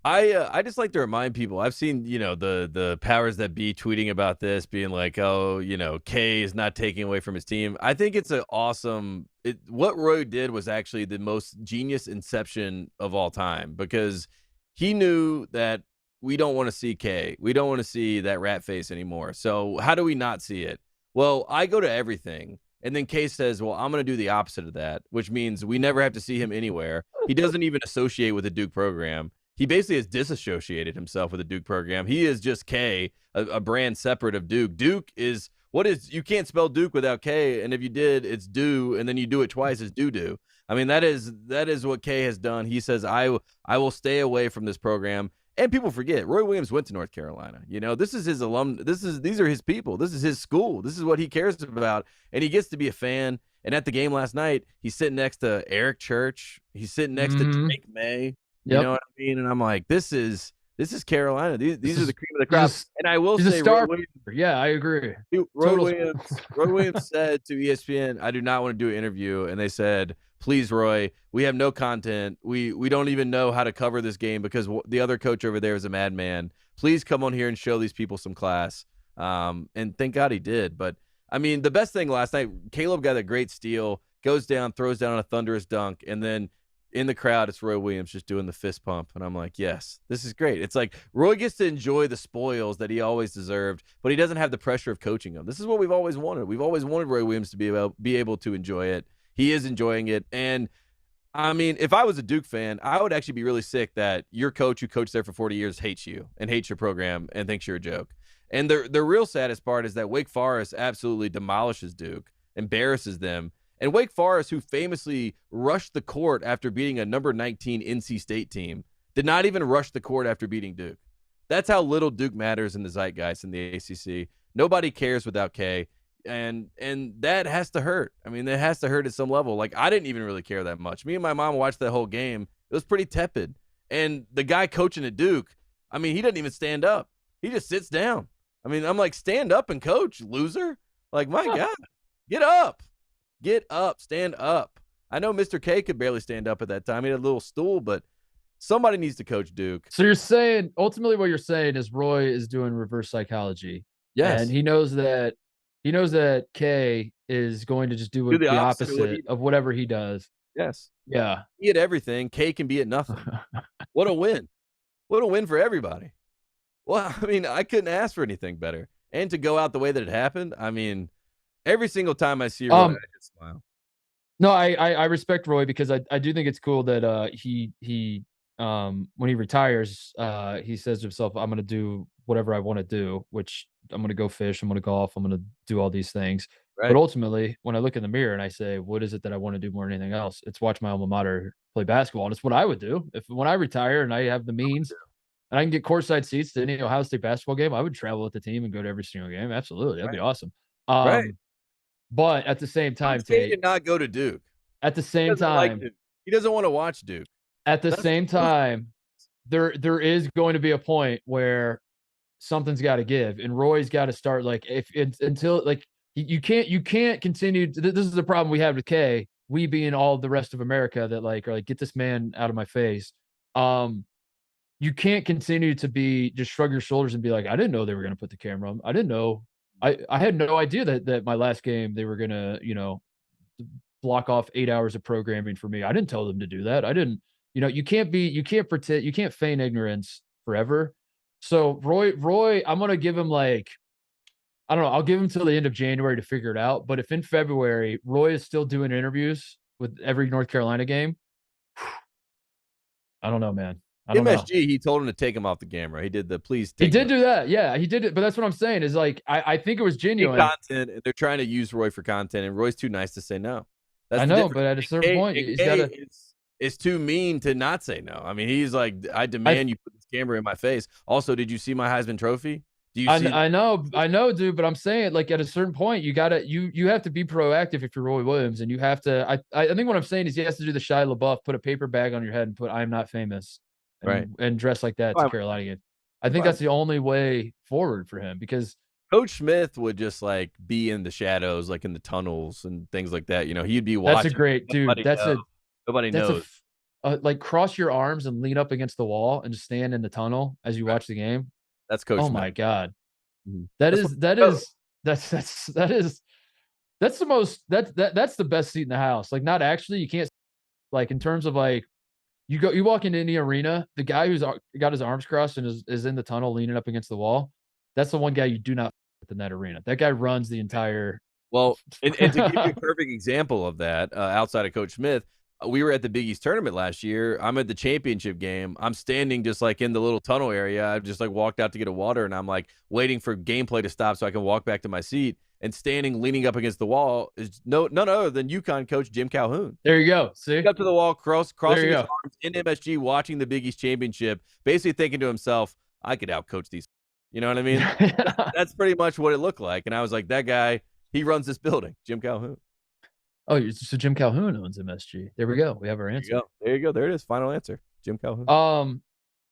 I just like to remind people. I've seen, the powers that be tweeting about this, being like, "Oh, K is not taking away from his team." I think it's an awesome. What Roy did was actually the most genius inception of all time, because he knew that we don't want to see K. We don't want to see that rat face anymore. So how do we not see it? Well, I go to everything. And then K says, well, I'm going to do the opposite of that, which means we never have to see him anywhere. He doesn't even associate with the Duke program. He basically has disassociated himself with the Duke program. He is just K, a brand separate of Duke. Duke is you can't spell Duke without K, and if you did, it's do, and then you do it twice, it's do. I mean, that is what K has done. He says, I will stay away from this program. And people forget, Roy Williams went to North Carolina. This is his these are his people. This is his school. This is what he cares about. And he gets to be a fan. And at the game last night, he's sitting next to Eric Church. He's sitting next to Drake May. You Yep. know what I mean? And I'm like, this is Carolina. These are the cream of the crop. He's And I will he's a say, star. Yeah, I agree. Roy Williams said to ESPN, I do not want to do an interview. And they said, please, Roy, we have no content. We don't even know how to cover this game because the other coach over there is a madman. Please come on here and show these people some class. And thank God he did. But, I mean, the best thing last night, Caleb got a great steal, goes down, throws down a thunderous dunk, and then in the crowd, it's Roy Williams just doing the fist pump. And I'm like, yes, this is great. It's like Roy gets to enjoy the spoils that he always deserved, but he doesn't have the pressure of coaching them. This is what we've always wanted. We've always wanted Roy Williams to be able to enjoy it. He is enjoying it. And I mean, if I was a Duke fan, I would actually be really sick that your coach who coached there for 40 years hates you and hates your program and thinks you're a joke. And the real saddest part is that Wake Forest absolutely demolishes Duke, embarrasses them. And Wake Forest, who famously rushed the court after beating a number 19 NC State team, did not even rush the court after beating Duke. That's how little Duke matters in the zeitgeist in the ACC. Nobody cares without K, and that has to hurt. I mean, that has to hurt at some level. Like, I didn't even really care that much. Me and my mom watched that whole game. It was pretty tepid. And the guy coaching at Duke, I mean, he doesn't even stand up. He just sits down. I mean, I'm like, stand up and coach, loser. Like, my God, get up. Get up, stand up. I know Mr. K could barely stand up at that time. He had a little stool, but Somebody needs to coach Duke. So you're saying ultimately what you're saying is Roy is doing reverse psychology, and Yes. he knows that K is going to just do Do what the the opposite of what he opposite does. of whatever he does. Yes. Yeah. Be at everything. K can be at nothing. What a win. What a win for everybody. Well, I mean, I couldn't ask for anything better. And to go out the way that it happened, I mean, every single time I see Roy, I Um, just smile. no, I respect Roy because I do think it's cool that he when he retires, he says to himself, "I'm gonna do whatever I wanna do," which I'm gonna go fish, I'm gonna golf, I'm gonna do all these things. But Right. ultimately, when I look in the mirror and I say, "What is it that I wanna do more than anything else?" It's watch my alma mater play basketball, and it's what I would do. If when I retire and I have the means and I can get courtside seats to any Ohio State basketball game, I would travel with the team and go to every single game. Absolutely, that'd be Right. awesome. Right. But at the same Who's time, K to Tate, not go to Duke? at the He same doesn't like time Duke. He doesn't wanna watch Duke. at the That's same time, there is going to be a point where something's gotta give, and Roy's gotta start, like, if it's until, like, you can't continue this is the problem we have with K, we being all the rest of America that, like, are like, "Get this man out of my face." Um, you can't continue to be just shrug your shoulders and be like, "I didn't know they were gonna put the camera on. I didn't know. I had no idea that my last game they were gonna, block off 8 hours of programming for me. I didn't tell them to do that. I didn't." You can't pretend, you can't feign ignorance forever. So Roy, I'm gonna give him, like, I don't know, I'll give him till the end of January to figure it out. But if in February Roy is still doing interviews with every North Carolina game, I don't know, man. I don't know. MSG, he told him to take him off the camera. He did the please He take him did off do that. Yeah, he did it. But that's what I'm saying is, like, I think it was genuine. content, and they're trying to use Roy for content, and Roy's too nice to say no. That's I the know, difference. but at a certain point, And he's K gotta. is too mean to not say no. I mean, he's like, "I I demand you put this camera in my face." Also, did you see my Heisman Trophy? Do you I see kn I know, dude, but I'm saying, like, at a certain point, you have to be proactive if you're Roy Williams, and you have to I think what I'm saying is he has to do the Shia LaBeouf, put a paper bag on your head and put "I am not famous," right. and dress like that to Fine with that. Carolina games. I I'm think fine that's with the only way forward for him because Coach Smith would just, like, be in the shadows, like, in the tunnels and things like that, he'd be that's a watching. great dude, Nobody knows. Nobody that's a knows. f like, cross your arms and lean up against the wall and just stand in the tunnel as you Right. watch the game. That's Coach Oh Smith. my god. Mhm. That That's what is that coach. is that's the most that's the best seat in the house. Like, not actually, you can't, like, in terms of, like, you walk into any arena, the guy who's got his arms crossed and is in the tunnel leaning up against the wall, that's the one guy you do not with in that arena. That guy runs the entire. Well, and to give you a perfect example of that, outside of Coach Smith, we were at the Big East tournament last year. I'm at the championship game. I'm standing just like in the little tunnel area. I just like walked out to get a water, and I'm like waiting for gameplay to stop so I can walk back to my seat. And standing, leaning up against the wall, is none other than UConn coach Jim Calhoun. There you go. See? Up to the wall, There crossing you his go. arms in MSG, watching the Big East championship, basically thinking to himself, "I could outcoach these." You know what I mean? That's pretty much what it looked like. And I was like, "That guy, he runs this building, Jim Calhoun." Oh, so Jim Calhoun owns MSG. There we go. We have our There you answer. go. There you go. There it is. Final answer. Jim Calhoun. All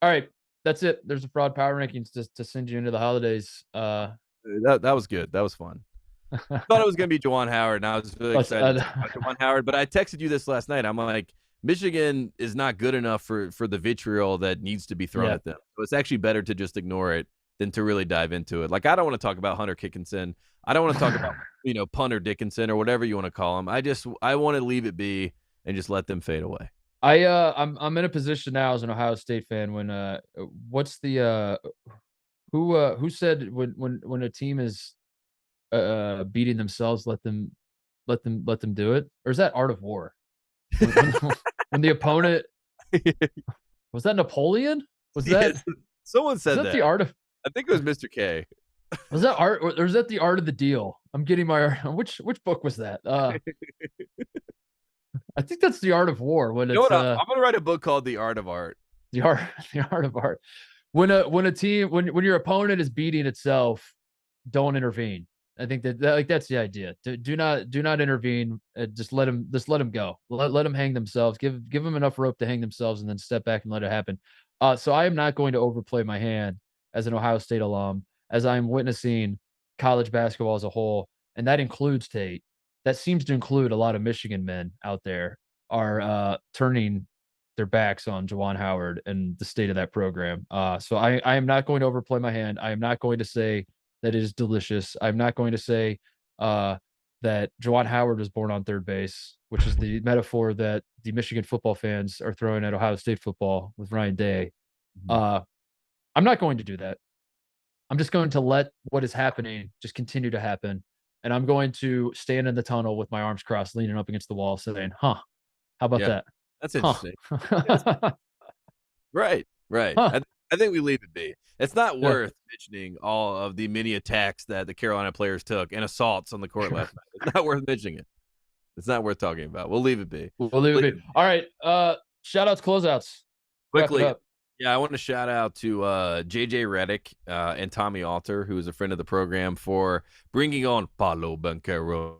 right. That's it. There's a fraud power rankings to send you into the holidays. That was good. That was fun. Thought it was gonna be Juwan Howard, and I was really Let's, excited to talk about Juwan Howard. But I texted you this last night. I'm like, Michigan is not good enough for the vitriol that needs to be thrown yeah. at them. So it's actually better to just ignore it than to really dive into it. Like, I don't want to talk about Hunter Dickinson. I don't want to talk about Punter Dickinson or whatever you want to call him. I want to leave it be and just let them fade away. I'm in a position now as an Ohio State fan when what's the who said when a team is beating themselves, let them do it? Or is that Art of War? When when the opponent, was that Napoleon? Was that Yes. Someone was said that the that. art of I think it was Mr. K. was that art or is that the art of the deal? I'm getting my which book was that? I think that's the art of war when You know it's what? I'm gonna write a book called The Art of Art. the art the art of art. When a team when your opponent is beating itself, don't intervene. I think that like that's the idea. Do not intervene. Just let them go. Let them hang themselves. Give them enough rope to hang themselves, and then step back and let it happen. So I am not going to overplay my hand as an Ohio State alum, as I'm witnessing college basketball as a whole, and that includes Tate. That seems to include a lot of Michigan men out there are turning their backs on Juwan Howard and the state of that program. So I am not going to overplay my hand. I am not going to say that it is delicious. I'm not going to say that Juwan Howard was born on third base, which is the metaphor that the Michigan football fans are throwing at Ohio State football with Ryan Day. Mhm. I'm not going to do that. I'm just going to let what is happening just continue to happen. And I'm going to stand in the tunnel with my arms crossed, leaning up against the wall, saying, huh, how about Yeah, that? that's Huh. interesting. Yes. Right, right. Huh. I think we leave it be. It's not Yeah. worth mentioning all of the many attacks that the Carolina players took and assaults on the court last night. It's not worth mentioning it. It's not worth talking about. We'll leave it be. We'll leave it be. All right. Shout outs, closeouts. Wrap it Quickly, up. yeah, I want to shout out to JJ Redick and Tommy Alter, who is a friend of the program, for bringing on Paulo Banchero.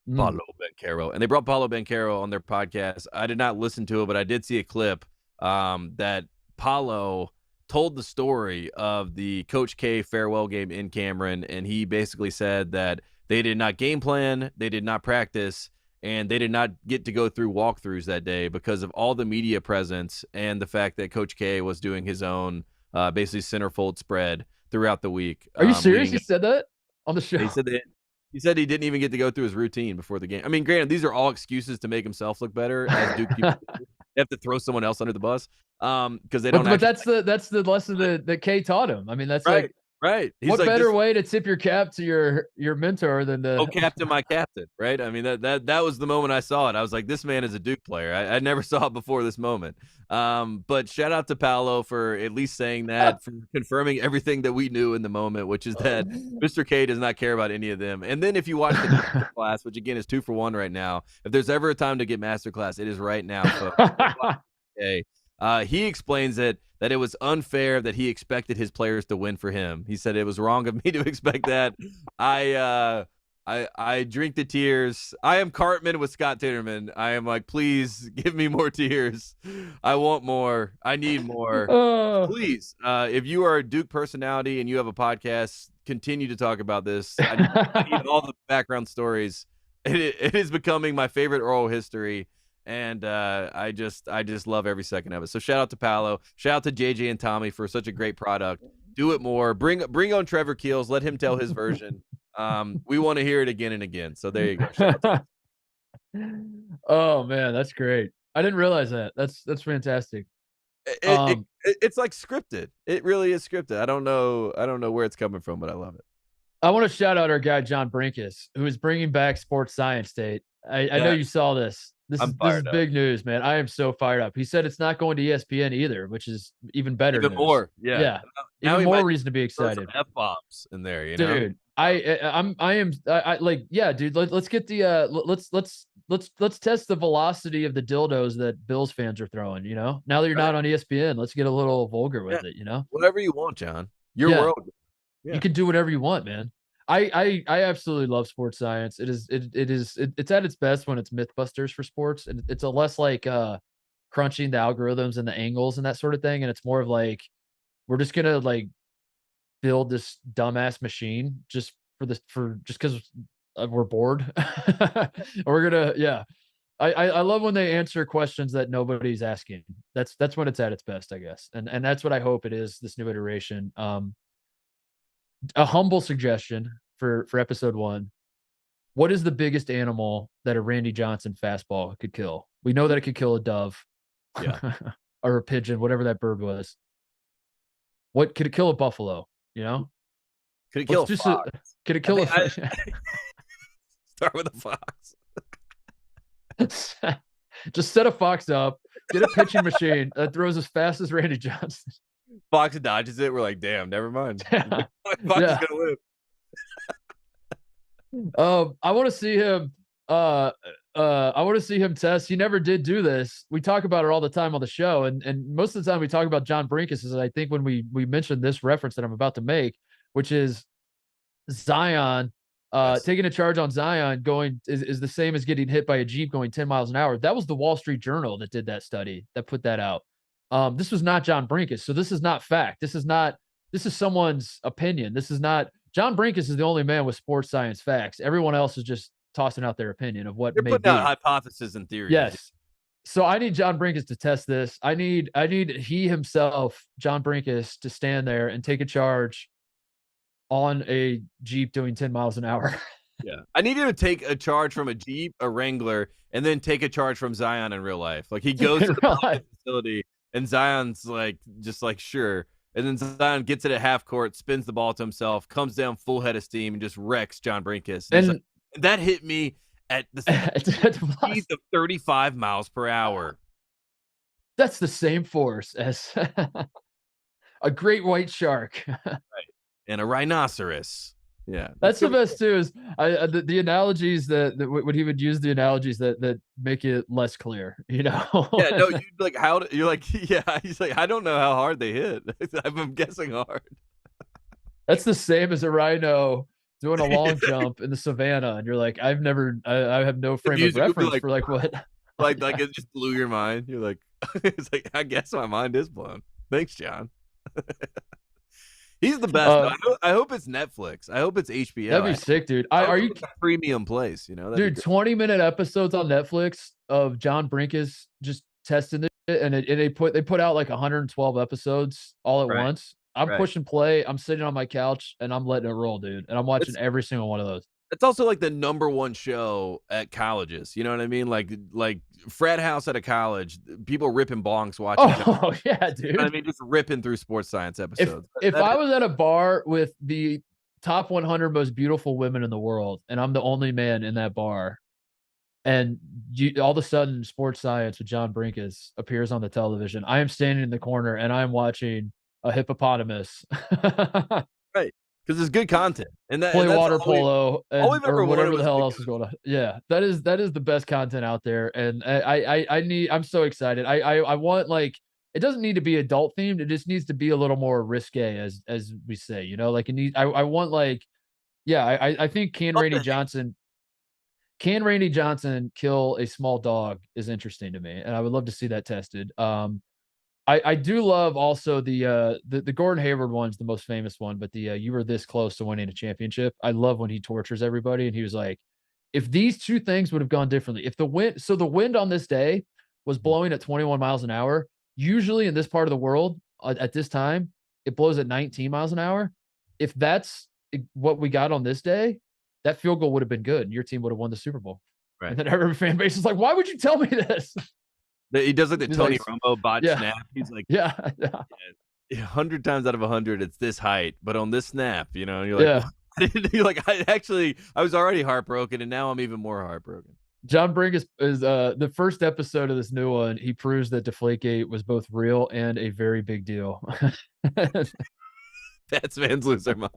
Mm. Paulo Banchero. And they brought Paulo Banchero on their podcast. I did not listen to it, but I did see a clip that Paulo told the story of the Coach K farewell game in Cameron, and he basically said that they did not game plan, they did not practice, and they did not get to go through walkthroughs that day because of all the media presence and the fact that Coach K was doing his own basically centerfold spread throughout the week. Are you serious? He said that on the show? He said that he said he didn't even get to go through his routine before the game. I mean, granted, these are all excuses to make himself look better, as Duke people do. They have to throw someone else under the bus because they don't But actually. that's the lesson that K taught him. I mean, that's Right, like right. He's what like, better this way to tip your cap to your mentor than oh, to captain, my captain, right? I mean, that was the moment I saw it. I was like, this man is a Duke player. I never saw it before this moment. But shout out to Paolo for at least saying that, for confirming everything that we knew in the moment, which is that Mr. K does not care about any of them. And then if you watch the masterclass, which again is 2-for-1 right now, if there's ever a time to get masterclass, it is right now, folks. Okay. He explains that it was unfair that he expected his players to win for him. He said it was wrong of me to expect that. I drink the tears. I am Cartman with Scott Titterman. I am like, please give me more tears. I want more. I need more. Oh. Please, if you are a Duke personality and you have a podcast, continue to talk about this. I need all the background stories. It is becoming my favorite oral history. And I just love every second of it. So shout out to Paolo, shout out to JJ and Tommy for such a great product. Do it more. Bring on Trevor Keels. Let him tell his version. We want to hear it again and again. So there you go. Shout out Oh man, that's great. I didn't realize that. That's fantastic. it's like scripted. It really is scripted. I don't know where it's coming from, but I love it. I want to shout out our guy John Brinkus, who is bringing back Sports Science State. I know Yeah, you saw this. This I'm is fired up. big news, man. I am so fired up. He said it's not going to ESPN either, which is even better Even news. more. Yeah. Yeah, Now even he more might reason to be throw some excited, F-bombs in there, you know? dude. I like, yeah, dude. Let's get the let's test the velocity of the dildos that Bills fans are throwing. You know, now that you're Right? not on ESPN, let's get a little vulgar Yeah. with it. You know, Whatever you want, John. Your yeah. world. Yeah. You can do whatever you want, man. I absolutely love sports science. It's at its best when it's Mythbusters for sports, and it's a less like crunching the algorithms and the angles and that sort of thing, and it's more of like we're just gonna like build this dumbass machine just for just because we're bored. We're gonna yeah. I love when they answer questions that nobody's asking. That's when it's at its best, I guess, and that's what I hope it is this new iteration. A humble suggestion for episode 1. What is the biggest animal that a Randy Johnson fastball could kill? We know that it could kill a dove. Yeah. Or a pigeon, whatever that bird was. What could it kill a buffalo, you know? Could it kill a fox? Could it kill a Start with a fox. Just set a fox up, get a pitching machine that throws as fast as Randy Johnson. Fox dodges it. We're like, damn, never mind. Yeah. Fox Yeah. is gonna live. I want to see him. I want to see him test. He never did do this. We talk about it all the time on the show, and most of the time we talk about John Brinkus. Is I think when we mentioned this reference that I'm about to make, which is Zion. Yes. Taking a charge on Zion going is the same as getting hit by a Jeep going 10 miles an hour. That was the Wall Street Journal that did that study, that put that out. This was not John Brinkus. So this is not fact. This is someone's opinion. This is not John Brinkus is the only man with sports science facts. Everyone else is just tossing out their opinion of what They're may putting be. out hypotheses and theories. Yes. So I need John Brinkus to test this. I need he himself, John Brinkus, to stand there and take a charge on a Jeep doing 10 miles an hour. Yeah. I need him to take a charge from a Jeep, a Wrangler, and then take a charge from Zion in real life. Like, he goes to In the real life. facility, and Zion's like, just like, sure. And then Zion gets it at half court, spins the ball to himself, comes down full head of steam, and just wrecks John Brinkus. And he's like, And that hit me at the speed of 35 miles per hour. that's the same force as a great white shark. Right. And a rhinoceros. Yeah. That's the best too. Is the analogies that when he would use the analogies that make it less clear, you know? Yeah, no, you'd like, you're like, yeah, he's like, I don't know how hard they hit. I'm guessing hard. That's the same as a rhino doing a long jump in the savannah, and you're like, I have no The frame of music would be reference like, for like what. like it just blew your mind. You're like, it's like, I guess my mind is blown. Thanks, John. He's the best. I hope it's Netflix. I hope it's HBO. That'd be sick, dude. I Are you a premium place? You know, dude? 20-minute episodes on Netflix of John Brinkus just testing it, and they put out like 112 episodes all at Right, once. I'm right. pushing play. I'm sitting on my couch and I'm letting it roll, dude. And I'm watching every single one of those. It's also like the number one show at colleges. You know what I mean? Like frat house at a college, people ripping bonks watching. Oh yeah, dude. You know what I mean, just ripping through sports science episodes. If I was at a bar with the top 100 most beautiful women in the world, and I'm the only man in that bar, and all of a sudden sports science with John Brinkus appears on the television, I am standing in the corner and I'm watching a hippopotamus Right, because it's good content, and play that's water all polo or wanted whatever the was hell good else is going on. Yeah, that is the best content out there, and I'm so excited. I want, like, it doesn't need to be adult themed. It just needs to be a little more risque, as we say, you know, like it needs. I want, like, yeah, I think can Randy Johnson kill a small dog is interesting to me, and I would love to see that tested. I do love also the Gordon Hayward one's the most famous one, but you were this close to winning a championship. I love when he tortures everybody, and he was like, if these two things would have gone differently, if the wind on this day was blowing at 21 miles an hour, usually in this part of the world at this time, it blows at 19 miles an hour. If that's what we got on this day, that field goal would have been good, and your team would have won the Super Bowl. Right. And then every fan base is like, why would you tell me this? He does like the He's Tony like, Romo bot yeah. snap. He's like, Yeah. 100 times out of 100, it's this height, but on this snap, you know, and you're like, Yeah. you're like, I was already heartbroken, and now I'm even more heartbroken. John Brinkus is the first episode of this new one. He proves that Deflategate was both real and a very big deal. Pats fans lose their mind.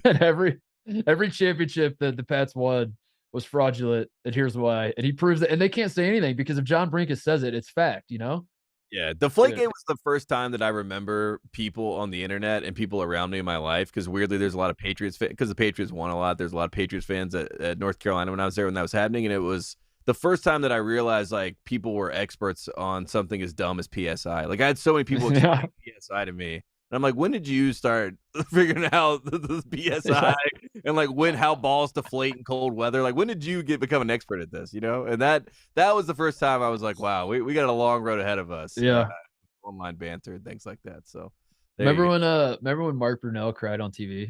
And every championship that the Pats won was fraudulent, and here's why. And he proves it. And they can't say anything because if John Brinkus says it, it's fact, you know? Yeah, Deflategate was the first time that I remember people on the internet and people around me in my life, because weirdly there's a lot of Patriots fans, because the Patriots won a lot. There's a lot of Patriots fans at North Carolina when I was there when that was happening, and it was the first time that I realized like people were experts on something as dumb as PSI. Like, I had so many people explaining PSI to me, and I'm like, when did you start figuring out the PSI and like how balls deflate in cold weather? Like, when did you become an expert at this? You know, and that was the first time I was like, wow, we got a long road ahead of us. Yeah, online banter and things like that. So remember when Mark Brunell cried on TV?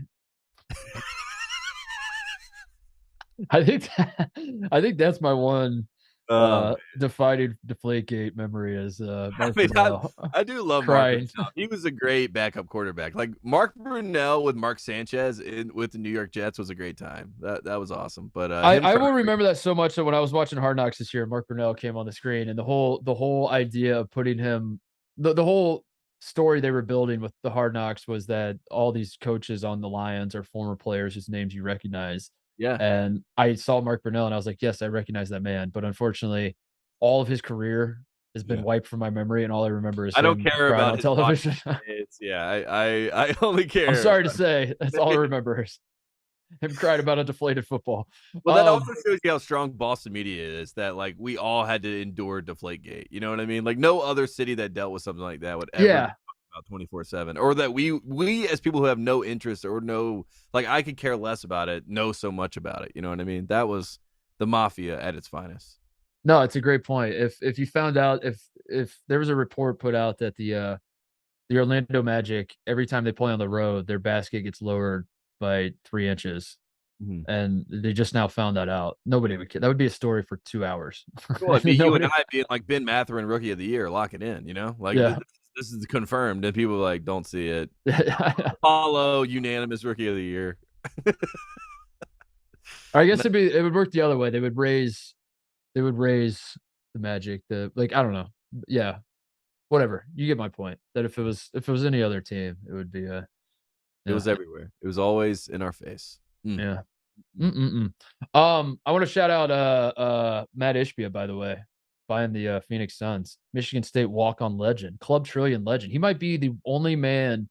I think that's my one defining Deflategate memory is Mark Brunell. I do love crying. Mark Brunell. He was a great backup quarterback. Like, Mark Brunell with Mark Sanchez with the New York Jets was a great time. That was awesome. But I will remember that so much that when I was watching Hard Knocks this year, Mark Brunell came on the screen, and the whole idea of putting him, the whole story they were building with the Hard Knocks was that all these coaches on the Lions are former players whose names you recognize. Yeah. And I saw Mark Brunell and I was like, yes, I recognize that man. But unfortunately, all of his career has been wiped from my memory, and all I remember is I don't care about on television. I only care. I'm sorry to say, that's all I remember is him crying about a deflated football. Well, that also shows you how strong Boston media is, that like we all had to endure Deflategate. You know what I mean? Like, no other city that dealt with something like that would ever 24/7, or that we as people who have no interest or no, like, I could care less about it, know so much about it. You know what I mean? That was the mafia at its finest. No, it's a great point. If you found out if there was a report put out that the Orlando Magic, every time they play on the road, their basket gets lowered by 3 inches, Mhm. and they just now found that out. Nobody would care. That would be a story for 2 hours. Well, it'd be you and Nobody. I being like Ben Mathurin Rookie of the Year, lock it in, you know? Like, Yeah. this is confirmed, and people are like, "Don't see it." Apollo, unanimous Rookie of the Year. I guess No, it would work the other way. They would raise the Magic, the like, I don't know. Yeah, whatever. You get my point, that if it was any other team, it would be, it yeah, was everywhere. It was always in our face. Mm, yeah. mm. I wanna shout out, Matt Ishbia, by the way, buying the, Phoenix Suns, Michigan State walk-on legend, Club Trillion legend. He might be the only man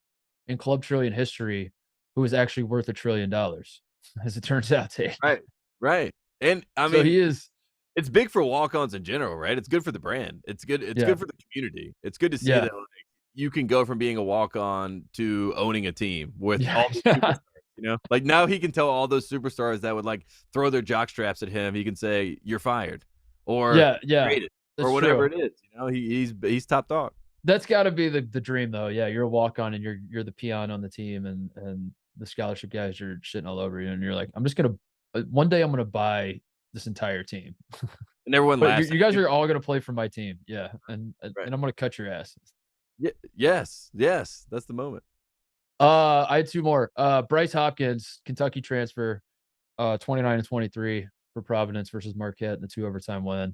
in Club Trillion history who is actually worth $1,000,000,000, as it turns out, Tate. Right, right, and, I So mean, he is. it's big for walk-ons in general, right? It's good for the brand. It's good Yeah, for the community. It's good to see yeah, that, like, you can go from being a walk-on to owning a team with yeah, all these yeah, superstars, you know? Like, now he can tell all those superstars that would, like, throw their jock straps at him, he can say, "You're fired," or yeah, yeah. "Traded," or That's whatever true. it is, you know? He's top dog. That's gotta be the dream, though. Yeah, you're a walk-on and you're the peon on the team, and the scholarship guys are shitting all over you, and you're like, "I'm just gonna one day I'm gonna buy this entire team, And everyone but laughs you at guys you. are all gonna play for my team." Yeah, Right. and I'm gonna cut your asses. Yes, yes, that's the moment. I had 2 more. Bryce Hopkins, Kentucky transfer, 29 and 23 for Providence versus Marquette in the 2 overtime win.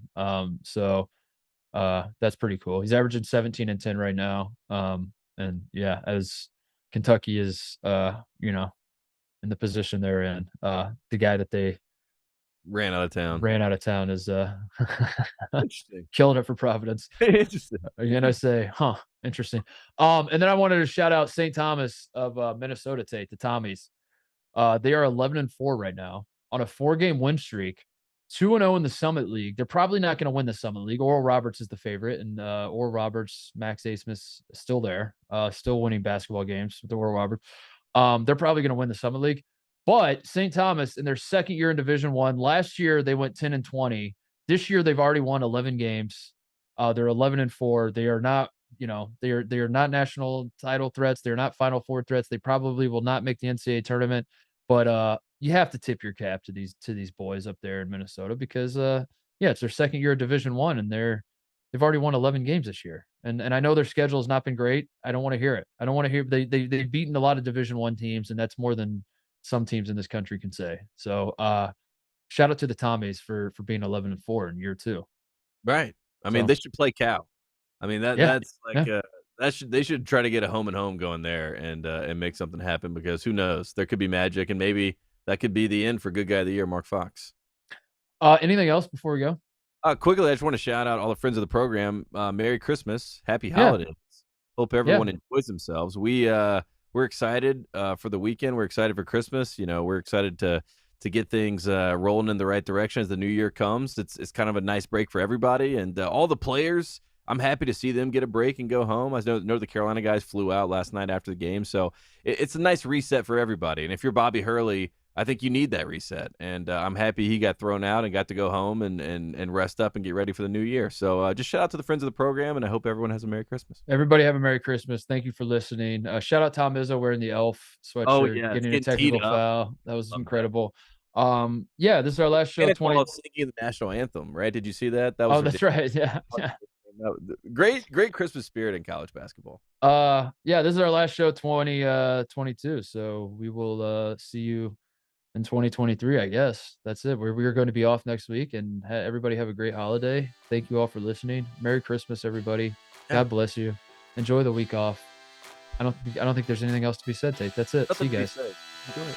That's pretty cool. He's averaging 17 and 10 right now. And yeah, as Kentucky is, in the position they're in, the guy that they Ran out of town. ran out of town is, Interesting. killing it for Providence. Interesting. Again, I say, huh, interesting. And then I wanted to shout out St. Thomas of Minnesota Tate, the Tommies. They are 11 and 4 right now on a 4-game win streak, 2-0 in the Summit League. They're probably not going to win the Summit League. Oral Roberts is the favorite, and Oral Roberts, Max Asmus, still there, still winning basketball games with the Oral Roberts. They're probably going to win the Summit League. But St. Thomas, in their second year in Division One, last year they went 10 and 20. This year they've already won 11 games. They're 11 and 4. They are not, they are not national title threats. They're not Final Four threats. They probably will not make the NCAA tournament. But you have to tip your cap to these boys up there in Minnesota because yeah, it's their second year of Division One and they've already won 11 games this year. And I know their schedule has not been great. I don't want to hear it. I don't want to hear they've beaten a lot of Division One teams, and that's more than some teams in this country can say. So shout out to the Tommies for being 11 and 4 in year two. Right. I mean, So they should play Cal. I mean, yeah, that's yeah. like, they should try to get a home and home going there and make something happen because who knows? There could be magic, and maybe that could be the end for Good Guy of the Year, Mark Fox. Anything else before we go? Quickly, I just want to shout out all the friends of the program. Merry Christmas, Happy Yeah, Holidays. Hope yeah. everyone enjoys themselves. We're excited for the weekend. We're excited for Christmas. You know, we're excited to get things rolling in the right direction as the new year comes. It's kind of a nice break for everybody and all the players. I'm happy to see them get a break and go home. I know the Carolina guys flew out last night after the game, so it's a nice reset for everybody. And if you're Bobby Hurley, I think you need that reset. And I'm happy he got thrown out and got to go home and rest up and get ready for the new year. So just shout out to the friends of the program, and I hope everyone has a Merry Christmas. Everybody have a Merry Christmas. Thank you for listening. Shout out Tom Izzo wearing the elf Oh sweatshirt, yeah, it's getting a getting teed technical up. foul. That was Love that. incredible. Yeah, this is our last show. And it's 20. while singing the national anthem, right? Did you see that? That Oh, was that's ridiculous. right. Yeah, yeah. Great Christmas spirit in college basketball. Yeah, this is our last show 2022. So we will see you in 2023, I guess. That's it. We're going to be off next week, and everybody have a great holiday. Thank you all for listening. Merry Christmas, everybody. Yeah, God bless you. Enjoy the week off. I don't think there's anything else to be said, Tate. That's it. See nothing you to be guys. said. Enjoy it.